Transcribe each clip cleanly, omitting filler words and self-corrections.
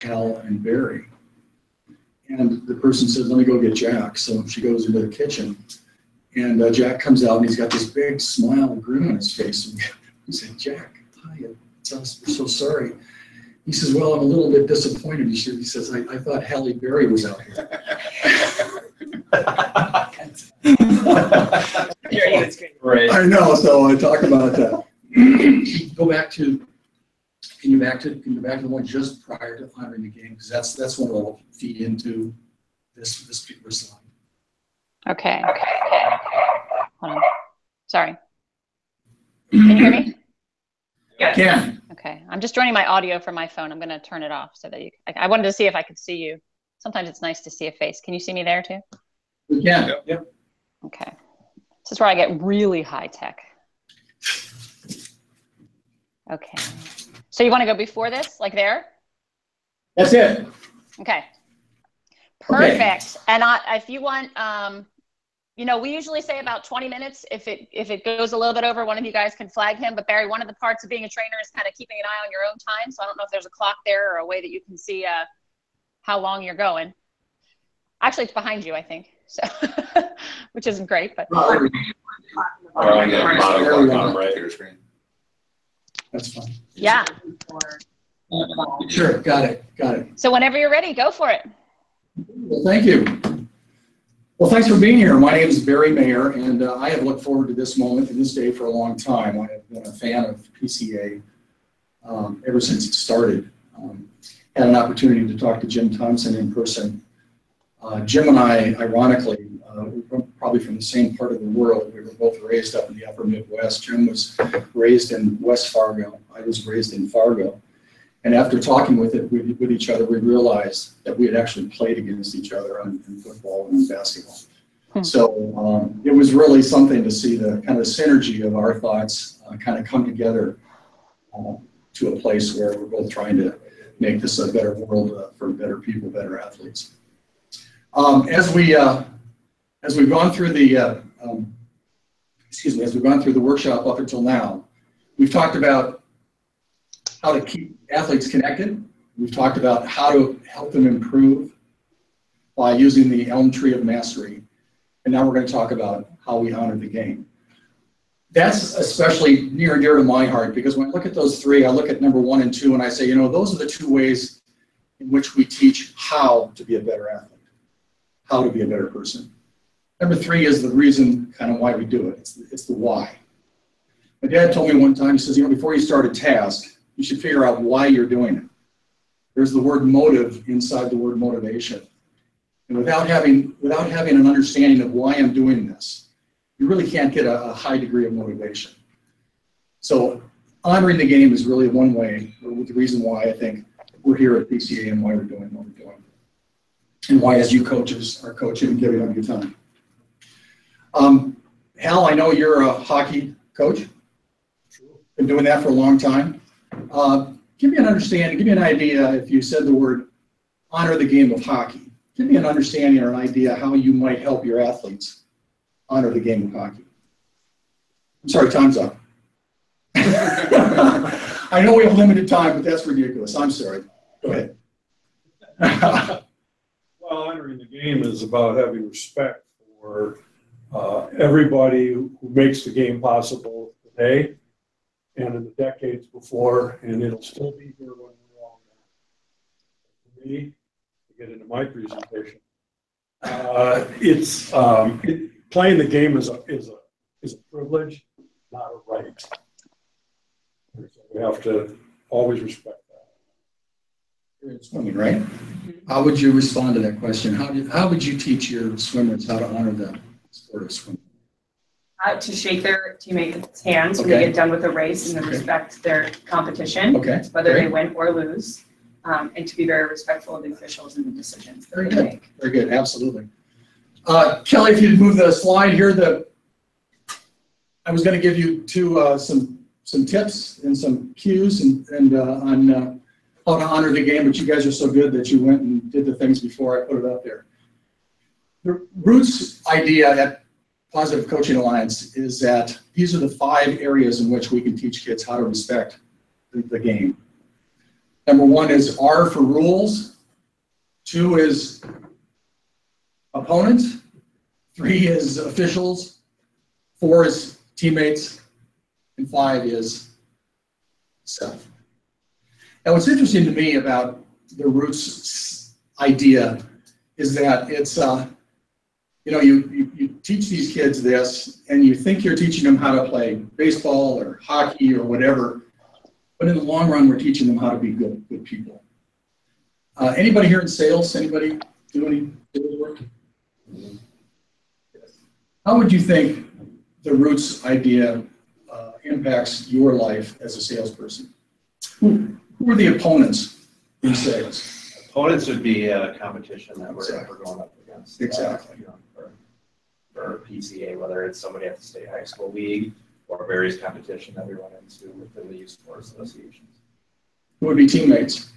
Hal and Barry. And the person said, let me go get Jack. So she goes into the kitchen, and Jack comes out, and he's got this big smile and grin on his face. And he said, Jack, hi, it's us. We're so sorry. He says, well, I'm a little bit disappointed. He says, I thought Halle Berry was out here. Right. I know, so I talk about that. Go back to the one just prior to honoring the game, because that's what will feed into this particular slide. Okay. Hold on. Sorry. Can you hear me? Yeah. Can. Okay. I'm just joining my audio from my phone. I'm going to turn it off so that I wanted to see if I could see you. Sometimes it's nice to see a face. Can you see me there too? We can. Yep. Okay. This is where I get really high tech. Okay. So you want to go before this, like there? That's it. Okay. Perfect. Okay. And if you want, you know, we usually say about 20 minutes. If it goes a little bit over, one of you guys can flag him. But Barry, one of the parts of being a trainer is kind of keeping an eye on your own time. So I don't know if there's a clock there or a way that you can see how long you're going. Actually, it's behind you, I think. So, which isn't great, but. Bottom right of your screen. That's fine. Yeah. Sure. Got it. So whenever you're ready, go for it. Well, thank you. Well, thanks for being here. My name is Barry Mayer, and I have looked forward to this moment and this day for a long time. I have been a fan of PCA ever since it started. Had an opportunity to talk to Jim Thompson in person. Jim and I, ironically, we're probably from the same part of the world. We were both raised up in the upper Midwest. Jim was raised in West Fargo. I was raised in Fargo. And after talking with each other, we realized that we had actually played against each other in football and in basketball. So it was really something to see the kind of synergy of our thoughts kind of come together to a place where we're both trying to make this a better world for better people, better athletes. As we've gone through the workshop up until now, we've talked about how to keep athletes connected. We've talked about how to help them improve by using the Elm Tree of Mastery. And now we're going to talk about how we honor the game. That's especially near and dear to my heart, because when I look at those three, I look at number 1 and 2, and I say, you know, those are the 2 ways in which we teach how to be a better athlete, how to be a better person. Number 3 is the reason kind of why we do it. It's the why. My dad told me one time, he says, you know, before you start a task, you should figure out why you're doing it. There's the word motive inside the word motivation. And without having an understanding of why I'm doing this, you really can't get a high degree of motivation. So honoring the game is really one way, or the reason why I think we're here at PCA and why we're doing what we're doing. And why, as you coaches, are coaching and giving up your time. Hal, I know you're a hockey coach. Been doing that for a long time. Give me an understanding, give me an idea, if you said the word honor the game of hockey, give me an understanding or an idea how you might help your athletes honor the game of hockey. I'm sorry, time's up. I know we have limited time, but that's ridiculous. I'm sorry. Go ahead. Well, honoring the game is about having respect for everybody who makes the game possible today and in the decades before, and it'll still be here when we're all gone. For me, to get into my presentation, playing the game is a privilege, not a right. So we have to always respect that. You're in swimming, right? How would you respond to that question? How would you teach your swimmers how to honor the sport of swimming? To shake their teammates' hands when they get done with a race and to respect their competition, whether they win or lose, and to be very respectful of the officials and the decisions that they make. Very good, absolutely. Kelly, if you'd move the slide here, I was going to give you some tips and some cues and on how to honor the game, but you guys are so good that you went and did the things before I put it up there. The Roots idea at Positive Coaching Alliance is that these are the 5 areas in which we can teach kids how to respect the game. Number 1 is R for rules. 2 is opponents. 3 is officials. 4 is teammates. And 5 is self. Now, what's interesting to me about the Roots idea is that it's, you teach these kids this, and you think you're teaching them how to play baseball or hockey or whatever, but in the long run, we're teaching them how to be good people. Anybody here in sales? Anybody do any sales work? How would you think the Roots idea impacts your life as a salesperson? Who are the opponents in sales? Opponents would be a competition that we're going up against. Exactly. For PCA, whether it's somebody at the state high school league or various competition that we run into within the youth sports associations. Who would be teammates?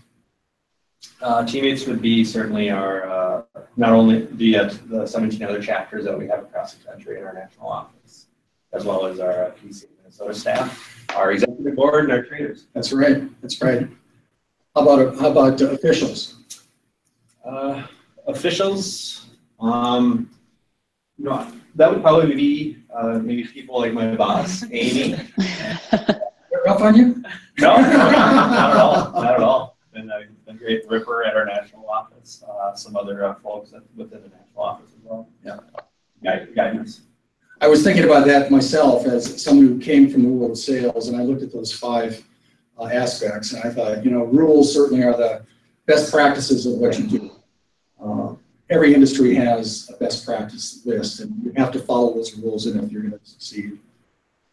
Teammates would be certainly our, not only the 17 other chapters that we have across the country in our national office, as well as our PCA Minnesota staff, our executive board, and our trainers. That's right. That's right. How about officials? Officials, that would probably be maybe people like my boss, Amy. They're rough on you? No, not at all. Not at all. Been great. Ripper at our national office. Some other folks within the national office as well. Yeah. Guidance. I was thinking about that myself as someone who came from the world of sales, and I looked at those 5 aspects, and I thought, rules certainly are the best practices of what you do. Every industry has a best practice list, and you have to follow those rules in if you're going to succeed.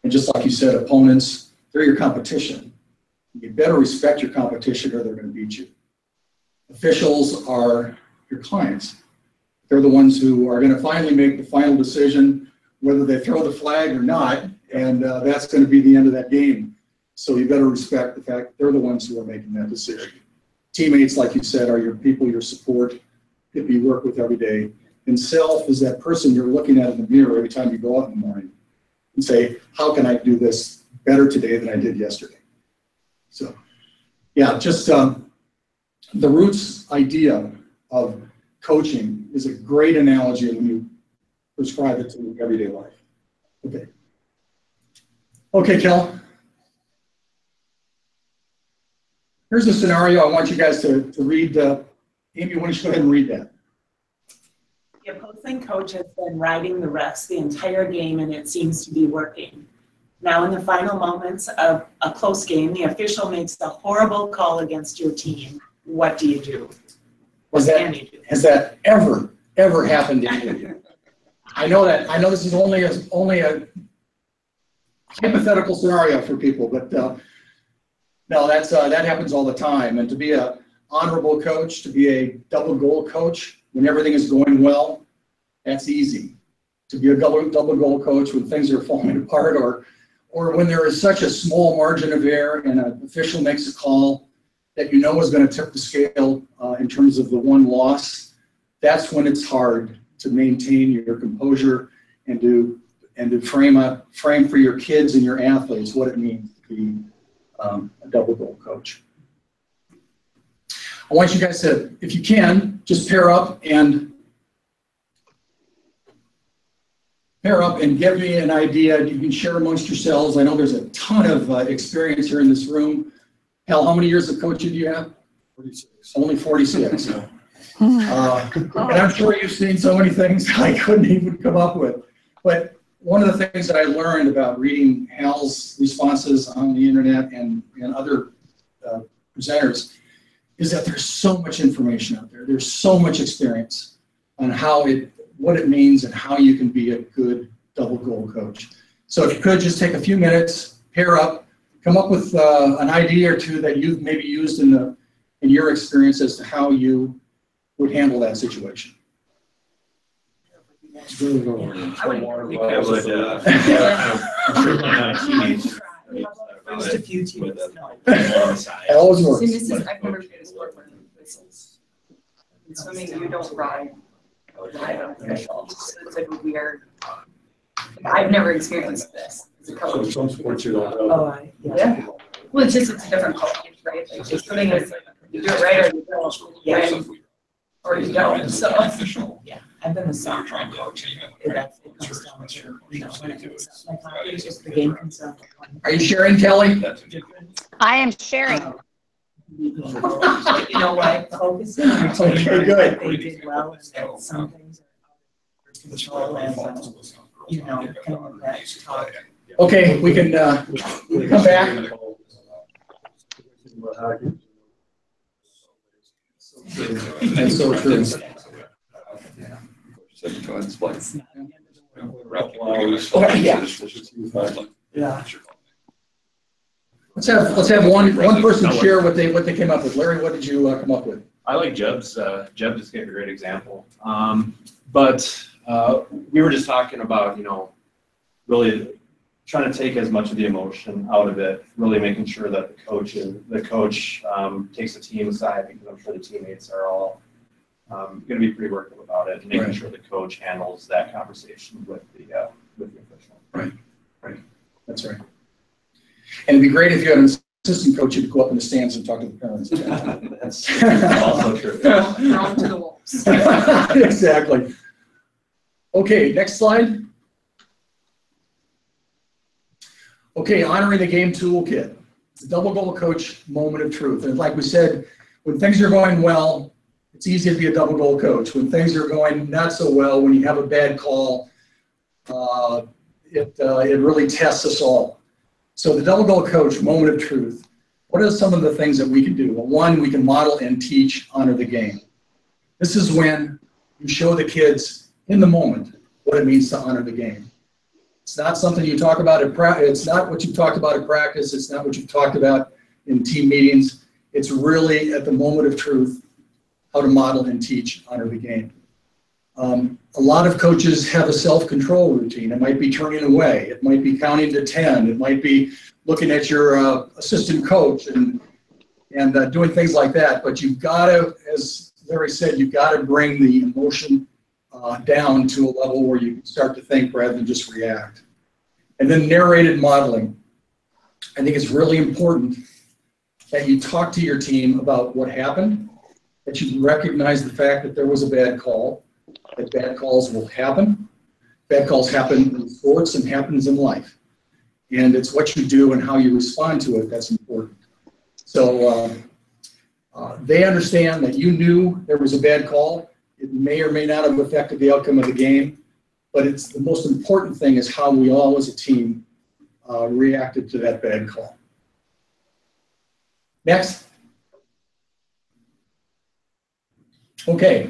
And just like you said, opponents, they're your competition. You better respect your competition or they're going to beat you. Officials are your clients. They're the ones who are going to finally make the final decision whether they throw the flag or not, and that's going to be the end of that game. So you better respect the fact they're the ones who are making that decision. Teammates, like you said, are your people, your support, people you work with every day. And self is that person you're looking at in the mirror every time you go out in the morning and say, how can I do this better today than I did yesterday? So, yeah, just the Roots idea of coaching is a great analogy when you prescribe it to everyday life. Okay. Okay, Kel. Here's a scenario I want you guys to read. Amy, why don't you go ahead and read that? The opposing coach has been riding the refs the entire game, and it seems to be working. Now, in the final moments of a close game, the official makes a horrible call against your team. What do you do? What can you do? Has that ever happened to you? I know this is only a hypothetical scenario for people, but no, that happens all the time. And to be an honorable coach, to be a double goal coach when everything is going well, that's easy. To be a double goal coach when things are falling apart, or when there is such a small margin of error and an official makes a call that you know is going to tip the scale in terms of the one loss, that's when it's hard to maintain your composure and to frame for your kids and your athletes what it means to be a double goal coach. I want you guys to, if you can, just pair up and give me an idea. You can share amongst yourselves. I know there's a ton of experience here in this room. Hal, how many years of coaching do you have? 46. Only 46. And I'm sure you've seen so many things I couldn't even come up with. But one of the things that I learned about reading Hal's responses on the internet and other presenters is that there's so much information out there. There's so much experience on what it means and how you can be a good double goal coach. So if you could just take a few minutes, pair up, come up with an idea or two that you've maybe used in your experience as to how you would handle that situation. First a few teams. It always works. See, I've never played a sport where whistles. In swimming, you don't ride an official. It's like a weird. I've never experienced this as a coach. So some sports you don't have. Oh, yeah. Well, it's a different culture, right? Like just putting it, you do it right or you don't, or you don't, so. Yeah, I've been a softball coach. It comes down to, when it's like, it's just the game concern. Are you sharing, Kelly? I am sharing. You know what, focusing on Okay, good. they did well, and some things are out of control, and, kind of that talk. Okay, we can come back. That's so true. Yeah. Let's have one person share what they came up with. Larry, what did you come up with? I like Jeb's. Jeb just gave a great example. But we were just talking about, really trying to take as much of the emotion out of it, really making sure that the coach takes the team aside, because I'm sure the teammates are all going to be pretty worked up about it, and making sure the coach handles that conversation with the official. Right. That's right. And it'd be great if you had an assistant coach who could go up in the stands and talk to the parents. That's also true. Thrown to the wolves. Exactly. Okay, next slide. Okay, honoring the game toolkit. It's a double goal coach moment of truth. And like we said, when things are going well, it's easy to be a double goal coach. When things are going not so well, when you have a bad call, it really tests us all. So the double goal coach moment of truth. What are some of the things that we can do? Well, one, we can model and teach honor the game. This is when you show the kids in the moment what it means to honor the game. It's not something you talk about at practice. It's not what you talked about at practice. It's not what you've talked about in team meetings. It's really at the moment of truth, how to model and teach honor the game. A lot of coaches have a self-control routine. It might be turning away. It might be counting to 10. It might be looking at your assistant coach and doing things like that. But you've got to, as Larry said, you've got to bring the emotion down to a level where you can start to think rather than just react. And then narrated modeling. I think it's really important that you talk to your team about what happened, that you recognize the fact that there was a bad call, that bad calls will happen. Bad calls happen in sports and happens in life. And it's what you do and how you respond to it that's important. So they understand that you knew there was a bad call. It may or may not have affected the outcome of the game, but it's the most important thing is how we all as a team reacted to that bad call. Next. Okay, I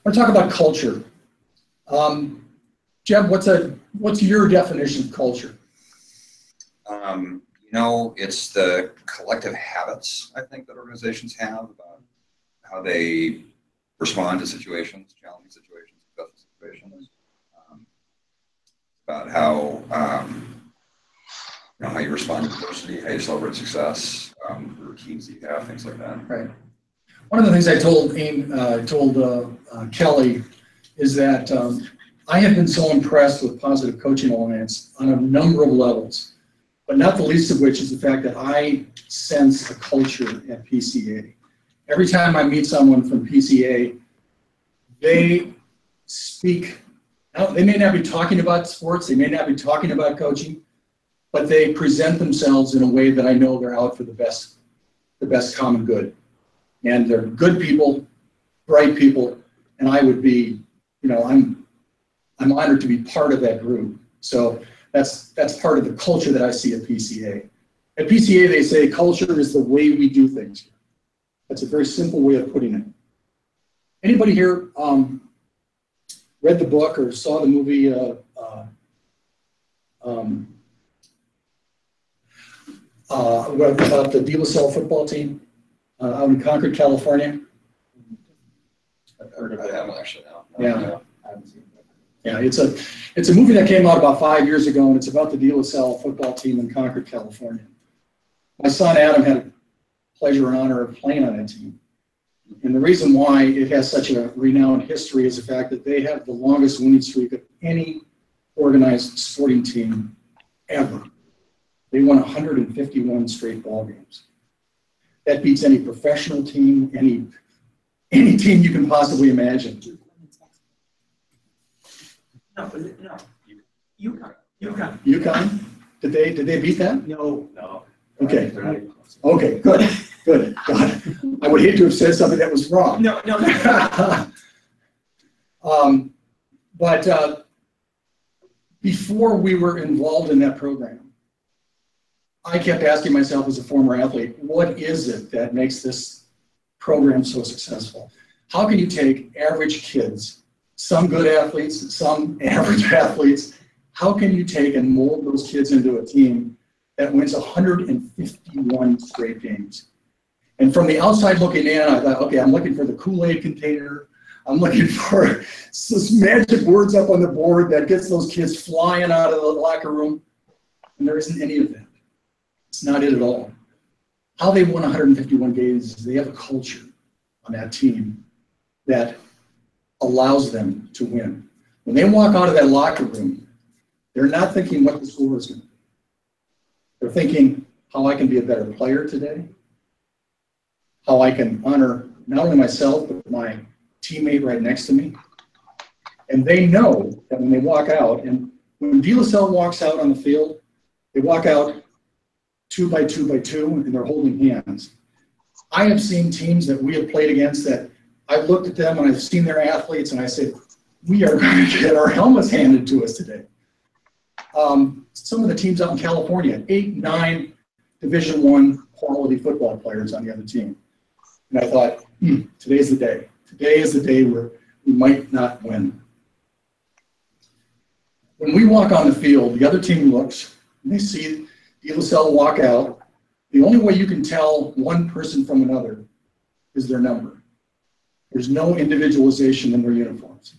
want to talk about culture. Jeb, what's your definition of culture? It's the collective habits, I think, that organizations have about how they respond to situations, challenging situations, successful situations, about how you respond to adversity, how you celebrate success, routines that you have, things like that. Right. One of the things I told Kelly is that I have been so impressed with Positive Coaching Alliance on a number of levels, but not the least of which is the fact that I sense a culture at PCA. Every time I meet someone from PCA, they speak, they may not be talking about sports, they may not be talking about coaching, but they present themselves in a way that I know they're out for the best common good. And they're good people, bright people, and I would be, I'm honored to be part of that group. So that's part of the culture that I see at PCA. At PCA, they say culture is the way we do things here. That's a very simple way of putting it. Anybody here read the book or saw the movie about the De La Salle football team out in Concord, California? I've heard of it. I haven't actually. Yeah. Yeah, it's a movie that came out about 5 years ago, and it's about the De La Salle football team in Concord, California. My son Adam had a pleasure and honor of playing on that team. And the reason why it has such a renowned history is the fact that they have the longest winning streak of any organized sporting team ever. They won 151 straight ball games. That beats any professional team, any team you can possibly imagine. No, UConn. UConn? Did they beat that? No. No. Okay. They're not even close. Okay, good. God, I would hate to have said something that was wrong. No. But before we were involved in that program, I kept asking myself as a former athlete, what is it that makes this program so successful? How can you take average kids, some good athletes, some average athletes, how can you take and mold those kids into a team that wins 151 straight games? And from the outside looking in, I thought, okay, I'm looking for the Kool-Aid container. I'm looking for some magic words up on the board that gets those kids flying out of the locker room. And there isn't any of that. It's not it at all. How they won 151 games is they have a culture on that team that allows them to win. When they walk out of that locker room, they're not thinking what the score is going to be. They're thinking how I can be a better player today, how I can honor not only myself, but my teammate right next to me. And they know that when they walk out, and when De La Salle walks out on the field, they walk out 2 by 2 by 2, and they're holding hands. I have seen teams that we have played against that I've looked at them and I've seen their athletes and I said, we are going to get our helmets handed to us today. Some of the teams out in California, 8, 9 Division I quality football players on the other team. And I thought, today's the day. Today is the day where we might not win. When we walk on the field, the other team looks and they see De La Salle walk out. The only way you can tell one person from another is their number. There's no individualization in their uniforms.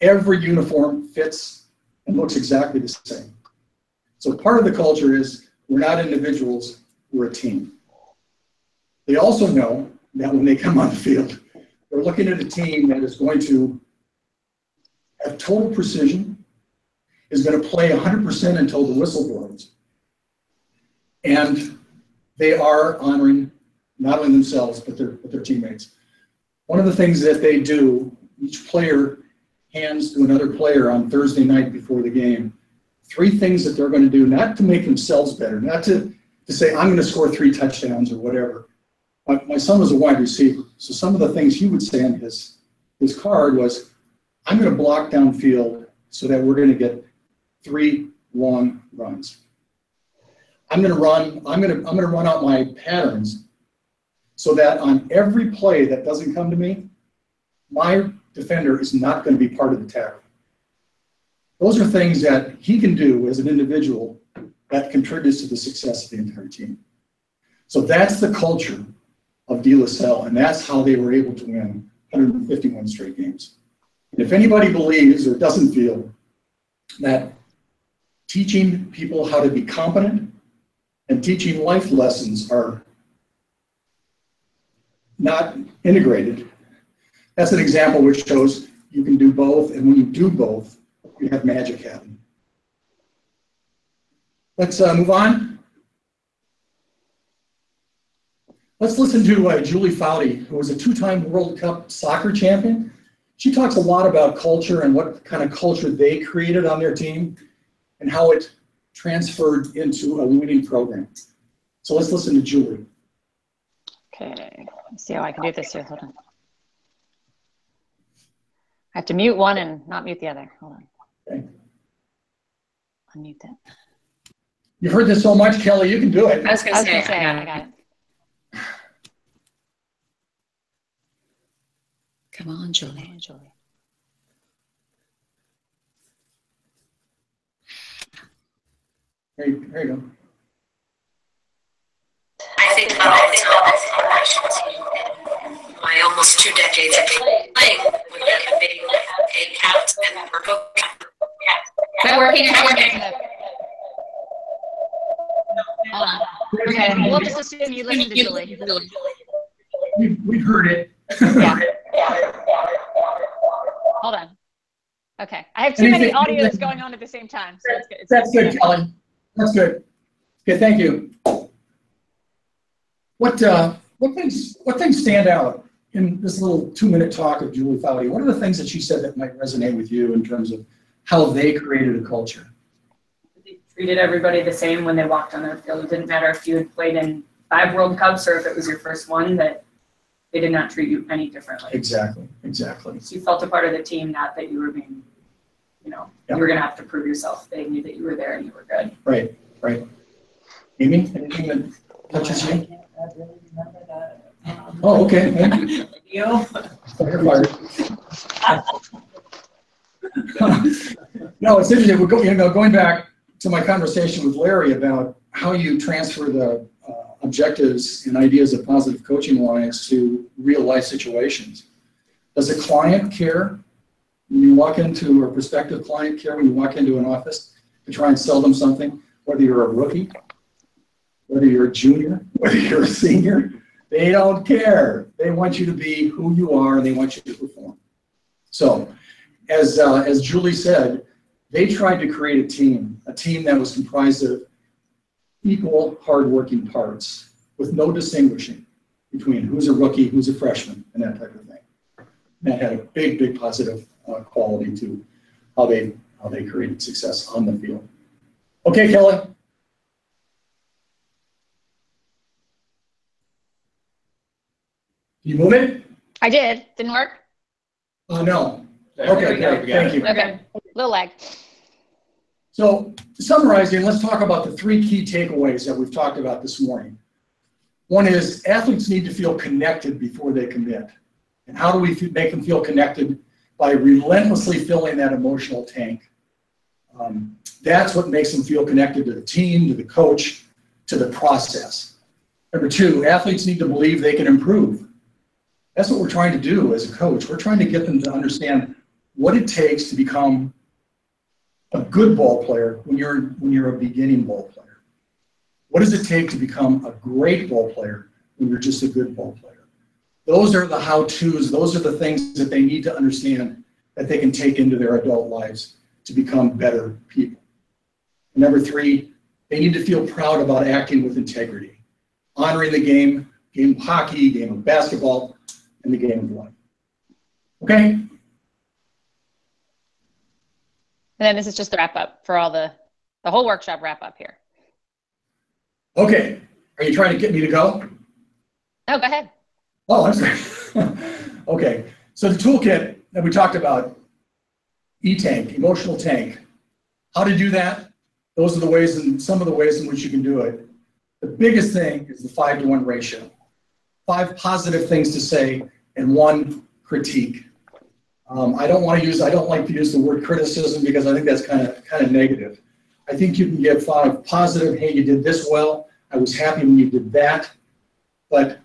Every uniform fits and looks exactly the same. So part of the culture is we're not individuals, we're a team. They also know that when they come on the field, they're looking at a team that is going to have total precision, is going to play 100% until the whistle blows. And they are honoring not only themselves, but their teammates. One of the things that they do, each player hands to another player on Thursday night before the game, 3 things that they're going to do, not to make themselves better, not to say, I'm going to score 3 touchdowns or whatever. My son was a wide receiver, so some of the things he would say on his card was, I'm going to block downfield so that we're going to get 3 long runs. I'm going to run out my patterns so that on every play that doesn't come to me, my defender is not going to be part of the tackle. Those are things that he can do as an individual that contributes to the success of the entire team. So that's the culture of De La Salle, and that's how they were able to win 151 straight games. And if anybody believes or doesn't feel that teaching people how to be competent and teaching life lessons are not integrated, that's an example which shows you can do both, and when you do both, you have magic happen. Let's move on. Let's listen to Julie Foudy, who was a 2-time World Cup soccer champion. She talks a lot about culture and what kind of culture they created on their team and how it transferred into a winning program. So let's listen to Julie. Okay, let's see how I can do this here. Hold on. I have to mute one and not mute the other. Hold on. Okay. Unmute that. You've heard this so much, Kelly, you can do it. I was going to say, I got it. Come on, Julie. There you go. I think about all the times in my national team in my almost 2 decades of playing with them being a captain or coach. Is that working? Hold on. Okay, we'll just assume you listen to Julie. We've heard it. Yeah. Hold on. Okay, I have too many audios going on at the same time. So That's good, Kelly. That's good. Okay, thank you. What things stand out in this little 2-minute talk of Julie Foudy? What are the things that she said that might resonate with you in terms of how they created a culture? They treated everybody the same when they walked on their field. It didn't matter if you had played in 5 World Cups or if it was your first one, that they did not treat you any differently. Exactly. So you felt a part of the team, not that you were being, you were going to have to prove yourself. They knew that you were there and you were good. Right. Amy, anything that touches you? I can't really remember that. Oh, okay. Thank you. You? No, it's interesting. We're going back to my conversation with Larry about how you transfer the objectives and ideas of positive coaching alliance to real life situations. Does a client care when you walk into, or prospective client care when you walk into an office to try and sell them something, whether you're a rookie, whether you're a junior, whether you're a senior? They don't care. They want you to be who you are, and they want you to perform. So, as Julie said, they tried to create a team that was comprised of equal, hardworking parts with no distinguishing between who's a rookie, who's a freshman, and that type of thing. And that had a big positive quality to how they created success on the field. Okay, Kelly. Can you move it? I did. Didn't work? No. There Okay, we go. great. Thank you. Okay. Little lag. So summarizing, let's talk about the 3 key takeaways that we've talked about this morning. One is athletes need to feel connected before they commit. And how do we make them feel connected? By relentlessly filling that emotional tank. That's what makes them feel connected to the team, to the coach, to the process. Number 2, athletes need to believe they can improve. That's what we're trying to do as a coach. We're trying to get them to understand what it takes to become a good ball player when you're a beginning ball player. What does it take to become a great ball player when you're just a good ball player? Those are the how-tos. Those are the things that they need to understand that they can take into their adult lives to become better people. And number 3, they need to feel proud about acting with integrity, honoring the game of hockey, game of basketball, and the game of life. Okay? And then this is just the wrap up for all the whole workshop wrap up here. Okay. Are you trying to get me to go? No, go ahead. Oh, I'm sorry. Okay. So the toolkit that we talked about, E-tank, emotional tank. How to do that? Those are the ways, and some of the ways in which you can do it. The biggest thing is the 5-to-1 ratio. 5 positive things to say and 1 critique. I don't like to use the word criticism because I think that's kind of negative. I think you can give 5 positive, hey, you did this well. I was happy when you did that. But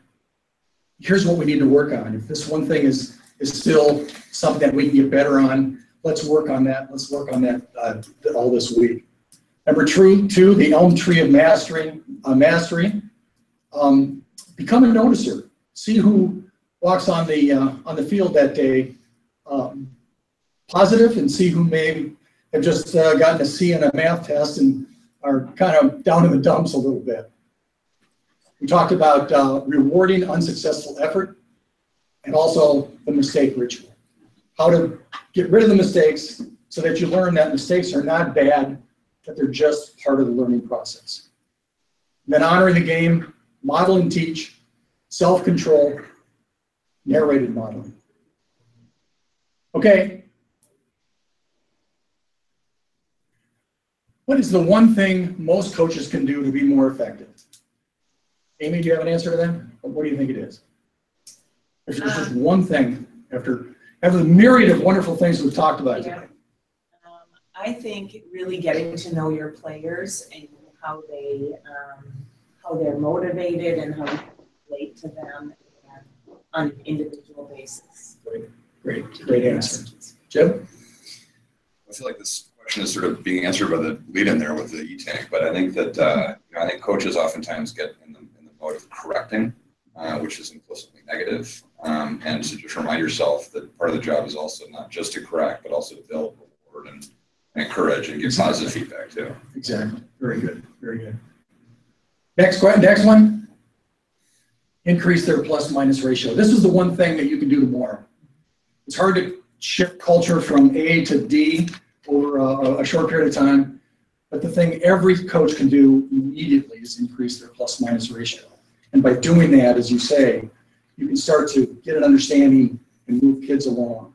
here's what we need to work on. If this one thing is still something that we can get better on, let's work on that. Let's work on that all this week. Number 2, the elm tree of mastery. Become a noticer. See who walks on the field that day positive, and see who may have just gotten a C in a math test and are kind of down in the dumps a little bit. We talked about rewarding unsuccessful effort and also the mistake ritual. How to get rid of the mistakes so that you learn that mistakes are not bad, that they're just part of the learning process. And then honoring the game, model and teach, self-control, narrated modeling. Okay. What is the one thing most coaches can do to be more effective? Amy, do you have an answer to that? Or what do you think it is? There's just one thing after the myriad of wonderful things we've talked about today. I think really getting to know your players and how they're motivated and how you relate to them on an individual basis. Great answer. Jim? I feel like this question is sort of being answered by the lead in there with the E-tank, but I think that I think coaches oftentimes get in the mode of correcting, which is implicitly negative, and to just remind yourself that part of the job is also not just to correct, but also to build, reward, and encourage and give positive feedback too. Exactly. Very good. Very good. Next one. Increase their plus-minus ratio. This is the one thing that you can do tomorrow. It's hard to shift culture from A to D over a short period of time, but the thing every coach can do immediately is increase their plus-minus ratio. And by doing that, as you say, you can start to get an understanding and move kids along.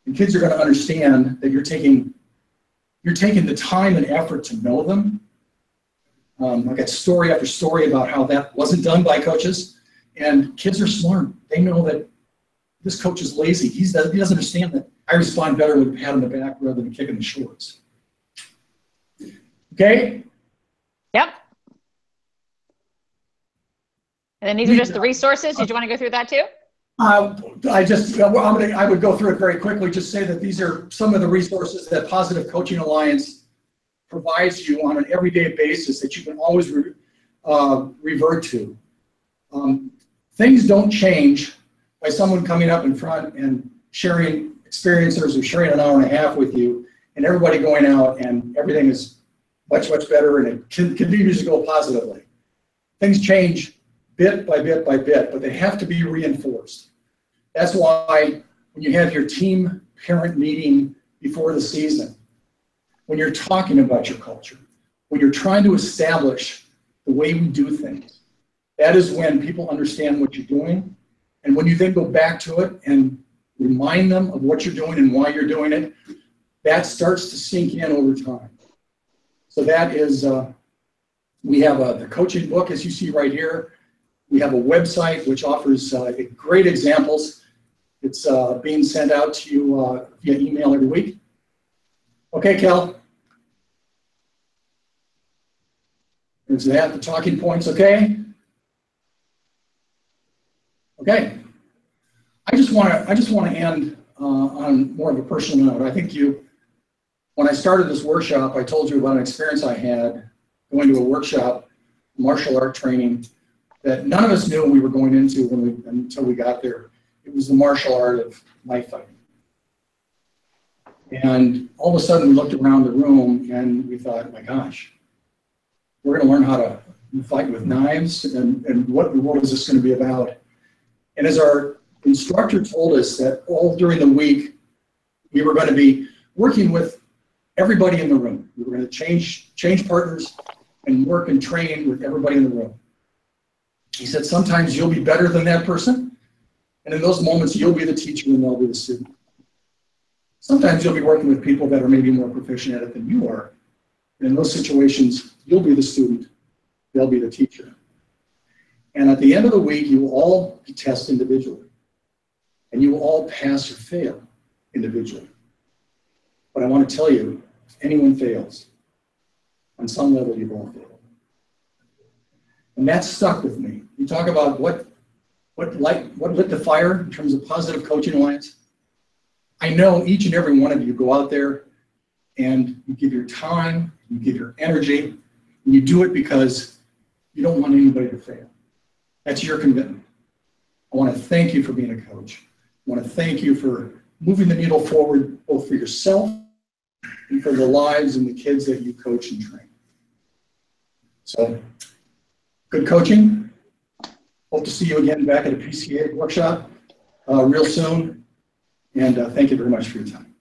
And kids are going to understand that you're taking the time and effort to know them. I got story after story about how that wasn't done by coaches, and kids are smart. They know that this coach is lazy. He doesn't understand that I respond better with a pat on the back rather than a kick in the shorts. Okay? Yep. And then these are just the resources. Did you want to go through that too? I would go through it very quickly. Just say that these are some of the resources that Positive Coaching Alliance provides you on an everyday basis that you can always revert to. Things don't change by someone coming up in front and sharing experiences or sharing an hour and a half with you and everybody going out and everything is much, much better and it continues to go positively. Things change bit by bit by bit, but they have to be reinforced. That's why when you have your team parent meeting before the season, when you're talking about your culture, when you're trying to establish the way we do things, that is when people understand what you're doing. And when you then go back to it and remind them of what you're doing and why you're doing it, that starts to sink in over time. So that is, we have the coaching book, as you see right here. We have a website which offers great examples. It's being sent out to you via email every week. Okay, Kel. There's that, the talking points, okay? Okay. I just want to end on more of a personal note. I think when I started this workshop, I told you about an experience I had going to a workshop, martial art training, that none of us knew we were going into until we got there. It was the martial art of knife fighting. And all of a sudden we looked around the room and we thought, oh my gosh, we're going to learn how to fight with knives and what in the world is this going to be about? And as our instructor told us that all during the week, we were going to be working with everybody in the room. We were going to change partners and work and train with everybody in the room. He said, sometimes you'll be better than that person. And in those moments, you'll be the teacher and they'll be the student. Sometimes you'll be working with people that are maybe more proficient at it than you are. And in those situations, you'll be the student, they'll be the teacher. And at the end of the week, you will all be tested individually. And you will all pass or fail individually. But I want to tell you, if anyone fails, on some level, you've all failed. And that stuck with me. You talk about what lit the fire in terms of Positive Coaching Alliance. I know each and every one of you go out there and you give your time, you give your energy, and you do it because you don't want anybody to fail. That's your commitment. I want to thank you for being a coach. I want to thank you for moving the needle forward, both for yourself and for the lives and the kids that you coach and train. So, good coaching. Hope to see you again back at a PCA workshop real soon. And thank you very much for your time.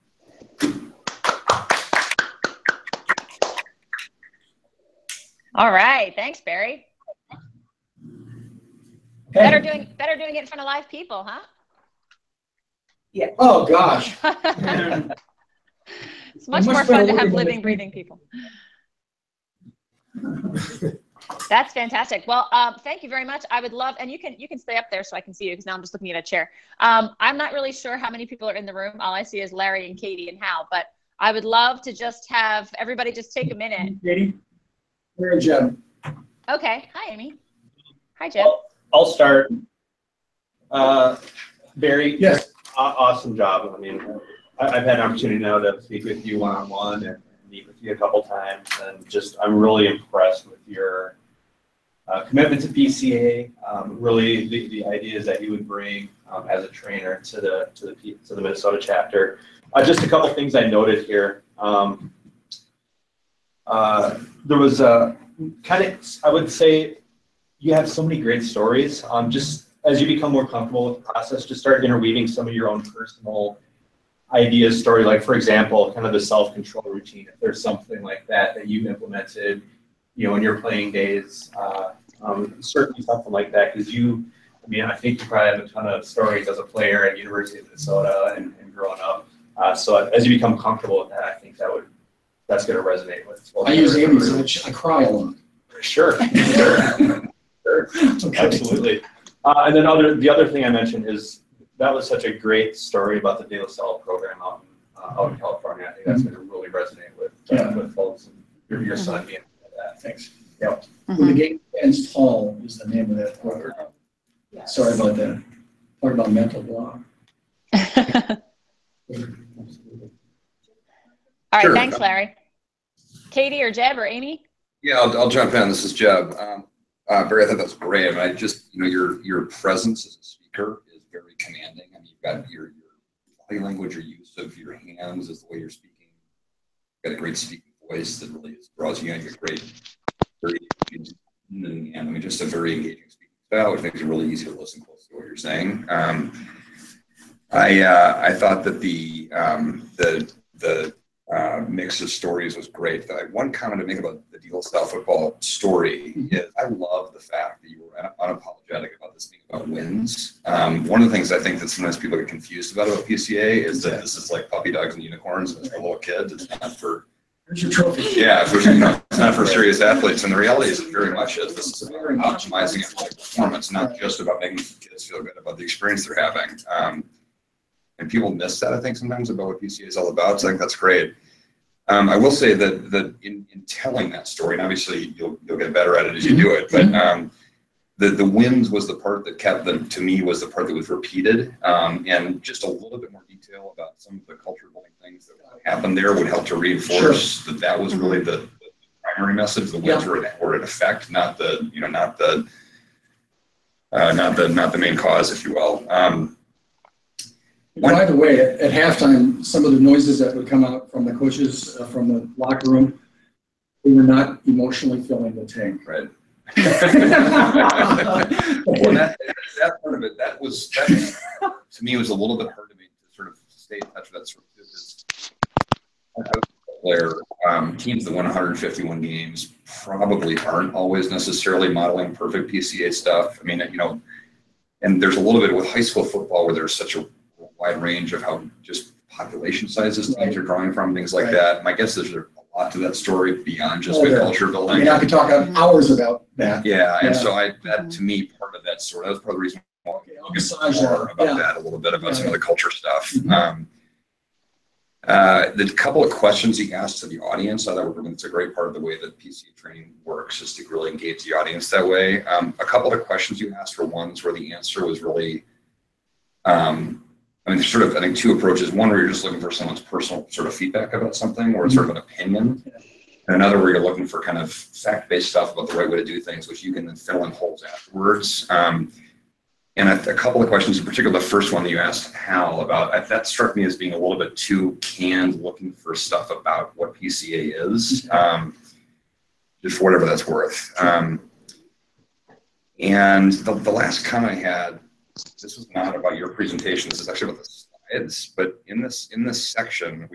All right. Thanks, Barry. Okay. Better doing it in front of live people, huh? Yeah. Oh, gosh. It's much more fun to have living, breathing people. That's fantastic. Well, thank you very much. I would love, and you can stay up there so I can see you because now I'm just looking at a chair. I'm not really sure how many people are in the room. All I see is Larry and Katie and Hal, but I would love to just have everybody just take a minute. Katie, where is Jim? Okay. Hi, Amy. Hi, Jim. I'll start. Barry, Yes. Awesome job. I mean, I've had an opportunity now to speak with you one-on-one and meet with you a couple times, and I'm really impressed with your commitment to PCA. Really, the ideas that you would bring as a trainer to the Minnesota chapter. Just a couple things I noted here. There was a kind of, I would say, you have so many great stories. Just as you become more comfortable with the process, just start interweaving some of your own personal ideas, story. Like for example, kind of the self-control routine. If there's something like that you implemented, in your playing days, certainly something like that. Because I think you probably have a ton of stories as a player at University of Minnesota and growing up. So as you become comfortable with that, I think that's going to resonate with. I use Amy's. I cry a lot. Sure. Okay. Absolutely. And then the other thing I mentioned is that was such a great story about the De La Salle program out in California. I think that's going to really resonate with folks. And your son being that. Thanks. Yep. When the game ends tall is the name of that program. Yes. Sorry about that. Talk about mental block. All right, Sure. thanks, Larry. Katie or Jeb or Amy? Yeah, I'll jump in. This is Jeb. Barry, I thought that's great. I mean, I just, your presence as a speaker is very commanding. I mean, you've got your body language, your use of your hands is the way you're speaking. You've got a great speaking voice that really draws you in. You're great, very and I mean, just a very engaging speaking style, which makes it really easy to listen close to what you're saying. I thought that the mix of stories was great. One comment to make about the De La Salle football story is I love the fact that you were unapologetic about this being about wins. One of the things I think that sometimes people get confused about PCA is that this is like puppy dogs and unicorns and it's for little kids. It's not for Here's your trophy. yeah, it's not for serious athletes. And the reality is it very much is this is about optimizing athletic performance, not just about making kids feel good about the experience they're having. And people miss that, I think, sometimes about what PCA is all about. So I think that's great. I will say that in telling that story, and obviously you'll get better at it as you do it, but the wins was the part that kept them, to me, was the part that was repeated. And just a little bit more detail about some of the culture building things that happened there would help to reinforce that was really the primary message. The wins were an effect, not the main cause, if you will. By the way, at halftime, some of the noises that would come out from the coaches from the locker room, they were not emotionally filling the tank. Right. Well, that part of it, that to me was a little bit hard to me to sort of stay in touch with that sort of because I was a player. Teams that won 151 games probably aren't always necessarily modeling perfect PCA stuff. I mean, and there's a little bit with high school football where there's such a wide range of how just population sizes teams are drawing from, things like that. My guess is there's a lot to that story beyond just good culture building. I mean, I could talk hours about that. Yeah, and so that to me, part of that story, that was part of the reason why I'll get more about that a little bit, about some of the culture stuff. The couple of questions he asked to the audience, I thought it's a great part of the way that PCA training works, is to really engage the audience that way. A couple of the questions you asked were ones where the answer was really, I mean, there's sort of, I think, two approaches. One where you're just looking for someone's personal sort of feedback about something, or it's sort of an opinion. And another where you're looking for kind of fact-based stuff about the right way to do things, which you can then fill in holes afterwards. And a couple of questions, in particular, the first one that you asked Hal about, that struck me as being a little bit too canned, looking for stuff about what PCA is, just for whatever that's worth. And the last comment I had, this was not about your presentation. This is actually about the slides. But in this section,